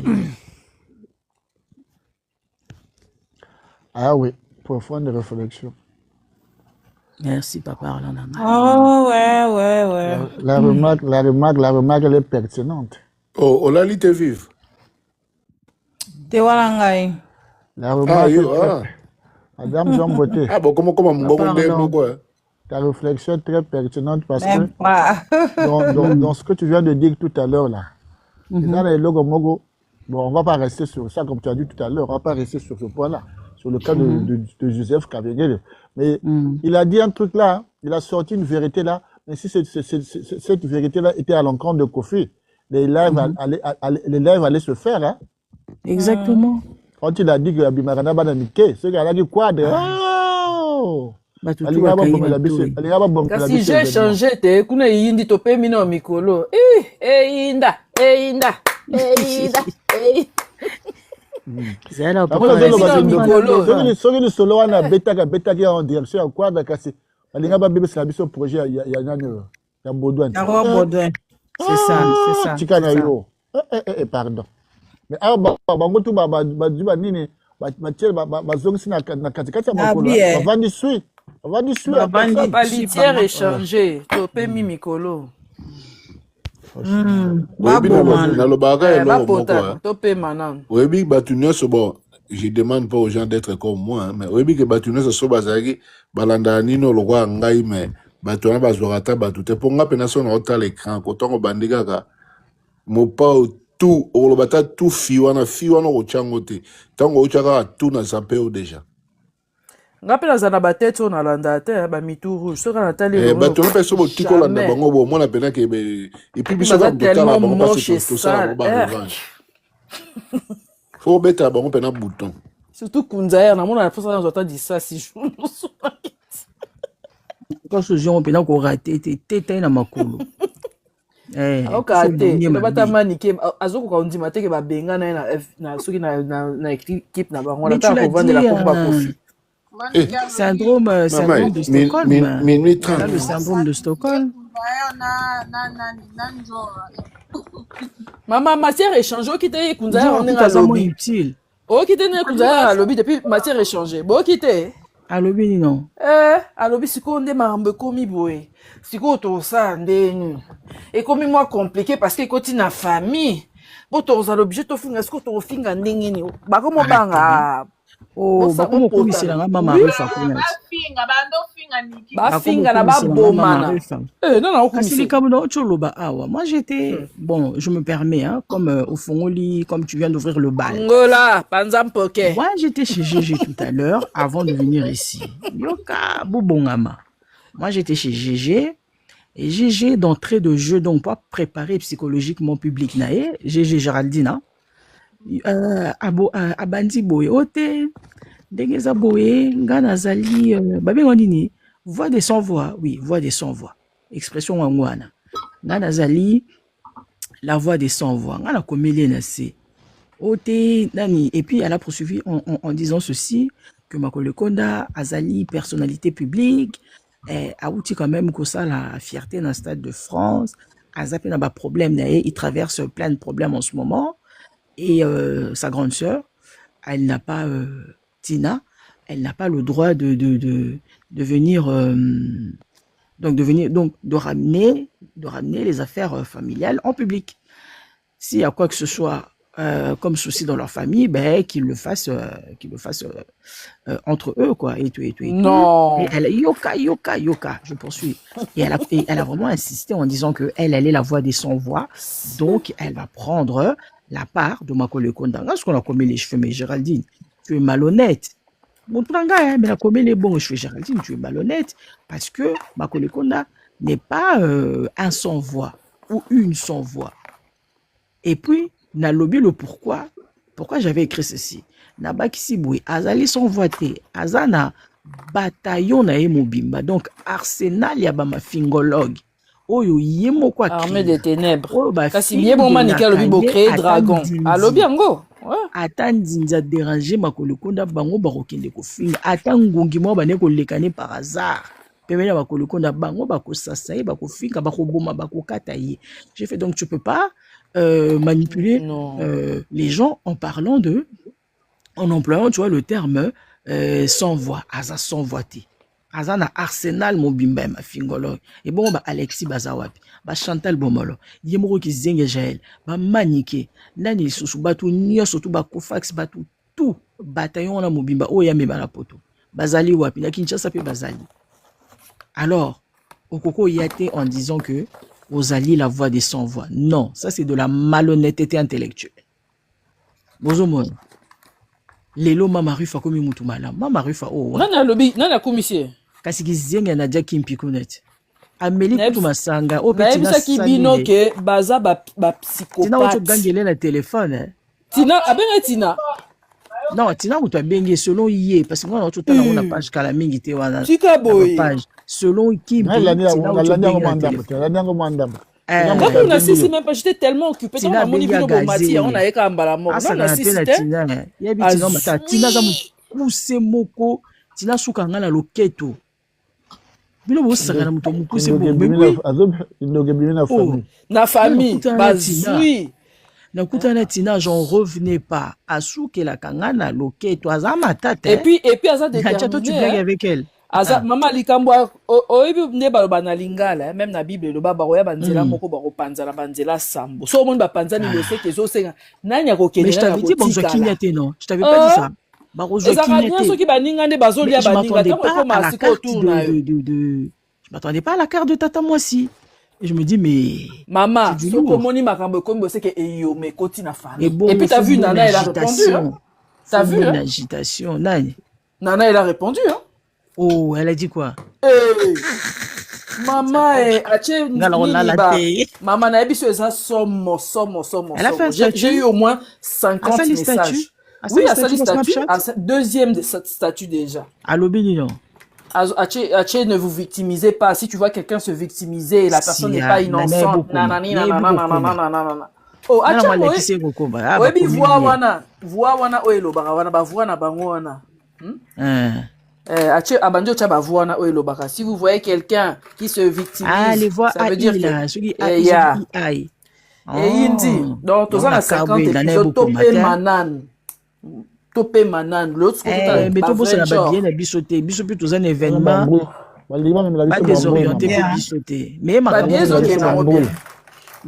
Ah oui, profonde réflexion. Merci, papa. Oh, ouais. La remarque, elle est pertinente. Oh, Olali te vive. Te walangai. La remarque, Madame Jean Beauté. Ah bon, comment Ta réflexion est très pertinente parce que dans ce que tu viens de dire tout à l'heure là, dans les logos Mogo, bon, on va pas rester sur ça comme tu as dit tout à l'heure, on va pas rester sur ce point-là. Sur le cas de Joseph Kabengele. Mais il a dit un truc là, il a sorti une vérité là, mais si cette vérité là était à l'encontre de Kofi, les lives allaient se faire. Hein? Exactement. Quand il a dit que Abimarana Bananike, ce gars-là dit quoi de... Oh! Kasi j'ai changé, te kuna yindi tope mino mikolo. Inda. C'est là pour le solo wana betaki en direction à quoi kasi alinga ba bébé c'est la projet ya nani ya Baudouin. C'est ça. Chikana yo. Pardon. Mais bango tu ba nini ba tiel ba zongisi na katikati ya makolo. Ba vandi suite. On va dissuer à personne. Balitière échangée. Topé Mimikolo. Topé Manan. Oui, Batunia, c'est bon. Je demande pas aux gens d'être comme moi, hein, mais oui, que Batunia, c'est Sobazagi, Balandanino, le roi Ngai, mais Batuna Bazorata, Batute, pour moi, pénation, on a l'écran, quand on bandiga, mon pas tout, on bata tout fiwana au changote, tant au chara, tout n'a sapé déjà. Ngapela zana batete on alanda te ba mituru so kana tali ba tu n'as pas tiko la na bango bo mona pena ke et puis biso ba tellement moche tout ça ba faut beta bango pena bouton surtout kunzaire na mona pour ça on entend dire ça si jour quand ce genre pena ko raté tete na makolo okate le bata manike azoko ka ondima te ke ba benga na soki na équipe na bango na ta ko vendre la coupe ba kofi. Syndrome de Stockholm. Le syndrome de Stockholm. Maman, matière échangée, qui t'a kunza on est à lobby utile. Oh, qui t'a kunza à lobby depuis matière échangée. Bon, qui t'es à lobby non. À lobby si qu'on démarre komi boy. Si qu'on tout ça ndenu. Et comme moi compliqué parce que quand tu as famille, bon tu as l'objet to finga ce que tu finga ndengeni. Ba comment banga oh bakomo komisela nga mama refa kuna ba finga na ba bomana non non kasi kabuno choloba awa moi j'étais bon je me permets hein comme au Fongoli comme tu viens d'ouvrir le bal ngola panzam poké moi j'étais chez GG tout à l'heure avant de venir ici yoka bobongama moi j'étais chez GG et GG d'entrée de jeu donc pas préparé psychologiquement public nae GG Géraldine abandi boye ote ndengeza boye ngana zali babengo nini voix des sans voix oui voix des sans voix expression wangwana ngana zali la voix des sans voix ngana komeli na se ote nani et puis elle a poursuivi en disant ceci que Makolo Konda azali personnalité publique a outil quand même que ça la fierté dans le stade de France azapi na ba problème il traverse plein de problèmes en ce moment. Et sa grande sœur, elle n'a pas Tina, elle n'a pas le droit de venir de ramener les affaires familiales en public. S'il y a quoi que ce soit comme souci dans leur famille, ben qu'ils le fassent entre eux quoi et tout. Non. Et elle yoka, je poursuis. Et elle a vraiment insisté en disant que elle est la voix des sans voix, donc elle va prendre la part de Makolo Konda. Parce qu'on a commis les cheveux, mais Géraldine, tu es malhonnête. Bon, mais la commis les bons cheveux, Géraldine, tu es malhonnête. Parce que Makolo Konda n'est pas un sans voix ou une sans voix. Et puis, n'a lobby le pourquoi j'avais écrit ceci. N'a pas qui boui, azali sans voix te, azana bataillon na emobimba. Donc, Arsenal yabama fingologue. Oyo yemo kwa armée des ténèbres kasi bien bon manika lobi bo créer dragon alobi yango ata ndinza déranger Makolo Konda bango bakokende kofinga ata ngongi mo bane kolekane par hasard pemela Makolo Konda bango bakosasa ye bakofinga bakoboma bakokata ye. J'ai fait donc tu peux pas manipuler les gens en parlant en employant tu vois le terme sans voix asa sans voix te azana Arsenal mobimba ma fingolo et bon ba Alexis Bazawapi ba Chantal Bomolo yemoko ki zenge Jael ba manike nani susu batu nyoso tu ba Kofax batu tout bataillon na mobimba o ya mema na poto bazali wapi na Kinshasa pe bazali. Alors okoko yate en disant que Ozali la voix des sans voix. Non, ça c'est de la malhonnêteté intellectuelle. Bozomon lelo mama rufa komi mutu mala mama rufa oh nana lobi nana komisie kasi kizenga na Jackie Mpikunet ameli kutu masanga o petit na ki bino ke baza ba psychopathe tina oto gangele na téléphone tina abenga tina non tina mutu abenge selon ye parce que moi on totala on a page kala mingi te wana tika boy page selon qui tina oto mandam quand on assiste même pas j'étais tellement occupé dans la monivino bomati on a eka mbala moko on assiste ya bitina mata tina za mukuse moko tina suka ngana loketo bilo bosaka na muto mukuse moko na famille bazui na kutana tina j'en revenais pas asuke la kangana loketo azama tata et puis aza déterminé tu blagues avec elle Aza mama likambo oyebi nde baloba na lingala même na Bible loba baroya banzela moko bakopanza na banzela sambo. So omoni bapanzani le seke ezosenga nani akokende. Mais je t'avais dit bonjour Kinyate non. Je t'avais pas dit ça. Barozo Kinyate. Soki baninga nde bazolia baninga tango ekoma siko tour na yo. Je m'attendais pas à la carte de Tata Mwasi. Et je me dis mais maman soko moni makambo ekomi boseke eyo me koti na famille. Et puis t'as vu Nana elle a répondu. T'as vu une agitation Nani. Nana elle a répondu hein. Oh, elle a dit quoi? Maman, maman, elle a fait un statut. J'ai eu au moins 50 messages. Oui, elle a fait un statut. Deuxième statut déjà. À l'obéli, non? Ne vous victimisez pas. Si tu vois quelqu'un se victimiser, la personne n'est pas innocente. Oh, si vous voyez quelqu'un qui se victimise, ça veut dire que donc tous à 50 épisodes topé manan l'autre côté mais tout ça va bien bisoté bisoté tous un événement pas désorienté pour bisoter mais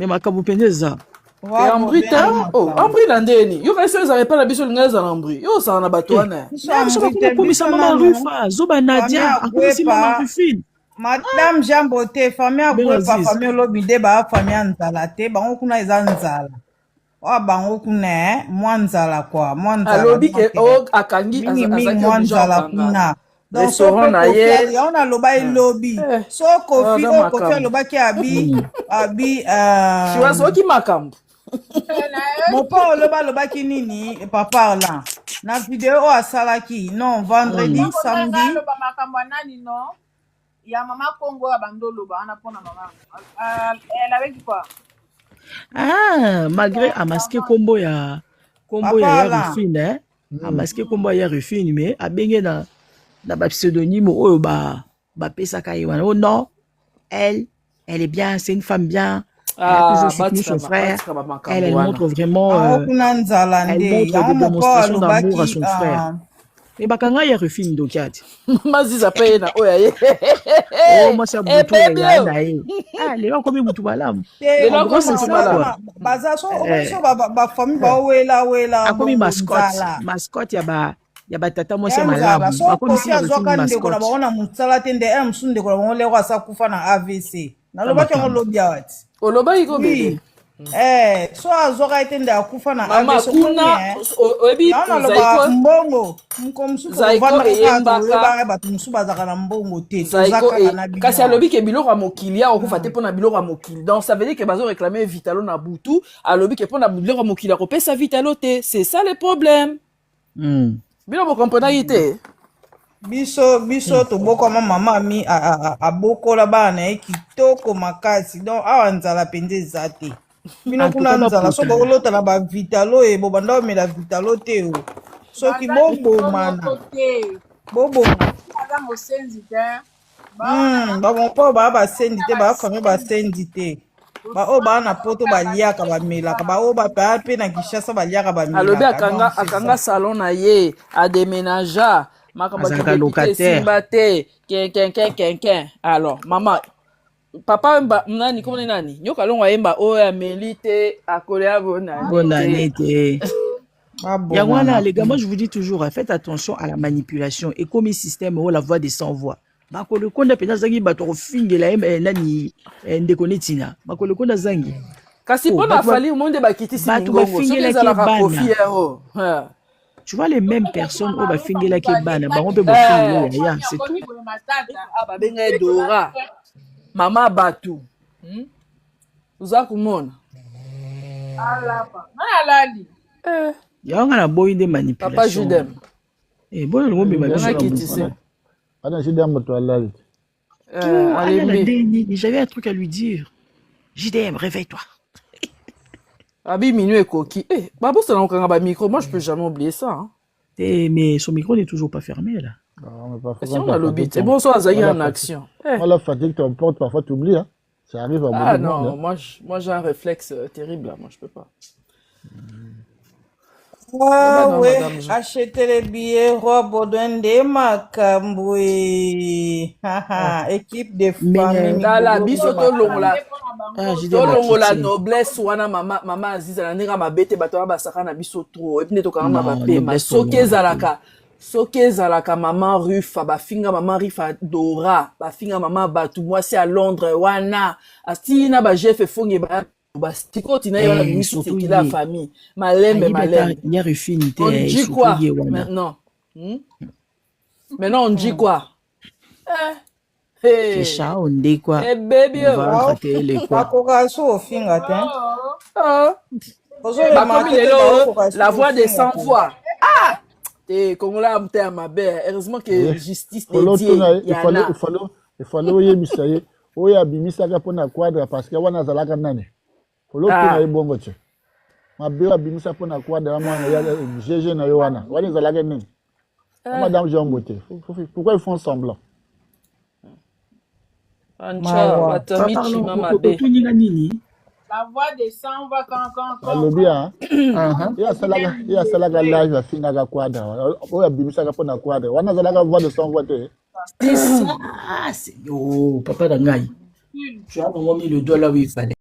ma kabupendeza Ambri ta ambri landeni yo kaso za pas la biso lingaza na ambri yo sa na batwana so komisa mama Rufa zoba Nadia akomisi mama Rufine madame Jean Beauté famille akwepa famille lobide ba famille nzala te bango kuna eza nzala wa bango kuna mwanzala kwa mwanzala alobi ke o akangi mwanzala kuna restaurant na ye on a loba lobby so kofi loba ki abi tu vois ki makambo mon père loba ki nini papa là na vidéo asalaki non vendredi samedi loba makambo nani non ya mama Congo ya bandolo ba ana pona mama elle avait dit quoi malgré a masqué combo ya Rufine a masqué combo ya Rufine mais a bengé na ba pseudonyme oyo ba pesaka yiwana oh non elle est bien, c'est une femme bien. Elle a toujours soutenu son frère. Elle montre vraiment elle montre des démonstrations d'amour à son frère. Et bakanga ya refine dokiati. Maziza paye na oya. Oh moi ça butu ya na les gens comme butu malamu. Les gens comme butu malamu. Baza so ba famille ba wela. Akomi mascotte ya batata moi c'est malamu. Akomi si azoka ndeko na baona musala tende msunde ko ngole kwa sakufa na AVC. Na loba ke ngolobi awati. Oloba iko bebe. So azoka itende akufa na AVC. Mama kuna obi zaiko mbongo. Zaiko eyembaka batu musuba zakana mbongo te. Kasi alobi ke biloko ya mokili akufa te pona biloko ya mokili. Donc ça veut dire que bazo réclamer Vitalo na butu, alobi ke pona biloko ya mokili ko pesa Vitalo te. C'est ça le problème. Bilo mo comprenez te. Biso to boko mama mi abokola bana kitoko makasi donc awa nzala pende zate bino kuna nzala so bolota na ba Vitalo e bobanda omela Vitalo te o so ki bobo mana bobo aga mosenzi te ba bon po ba sendi te ba famille ba sendi te ba o ba na poto ba liaka ba melaka ba o ba pe na Kishasa ba liaka ba melaka alobi akanga salon na ye a déménager Azaka locataire. Alors, maman, papa nani comment nani? Nyoka longa yemba o ya melite akolea bonanité. Yangwana les gars, moi je vous dis toujours faites attention à la manipulation et comme système la voix des sans voix. Bakolo konda pena zangi bato fingela nani ndekonetina. Bakolo konda zangi. Kasi pona fali monde bakiti si bato fingela ke tu vois les mêmes personnes au bafingela ke bana ba on peut bafingela ya c'est tout. Ba benga Dora mama batu uza kumona alapa malali ya ngana boy de manipulation papa Judem bon le ngombe ma kitise ana Judem to alali j'avais un truc à lui dire. JDM réveille-toi. Abi minuit et coquille. Babo c'est là on micro. Moi je peux jamais oublier ça. Hein. Mais son micro n'est toujours pas fermé là. Si on a lobby, c'est bon ça Zahir en action. Moi la fatigue ton porte parfois tu oublies hein. Ça arrive à non, moi j'ai un réflexe terrible là, moi je peux pas. Ah non, oui, madame, acheter les billets, robe de Makamboué. Équipe de famille. Tala biso tolongola la noblesse wana mama Aziza na ndenge mabete bato wana basaka na biso trop et puis ne tokanga Non, bapema noblesse soki ezalaka mama Rufa bafinga mama Rifa Dora bafinga mama batu mwasi à Londres wana astina ba chef efonge ba bastikoti na yona biso surtout la ye. famille malembe Il y a refinité. on dit quoi maintenant maintenant on dit quoi C'est ça, on dit quoi? Eh baby, on va rater les quoi? La voix des sans voix. Ah! Et Congolais am te ma belle. Heureusement que justice dédiée. Il fallait oye misaye. Oye abimisa ka pona quadra parce que wana zalaka nani. Folo tuna e bongo che. Mabe abimisa pona quadra mwana ya GG na yo wana. Wani zalaka nini? Madame Jean Beauté. Pourquoi ils font semblant? La voix des sang va quand. Alobi hein. Ya salaga live ya finga ka quadra. Oya bimisa ka pona quadra. Wana zalaka voix de sang voix te. Ah, c'est... Oh, papa d'Angaï. Tu as vraiment mis le doigt là où il fallait.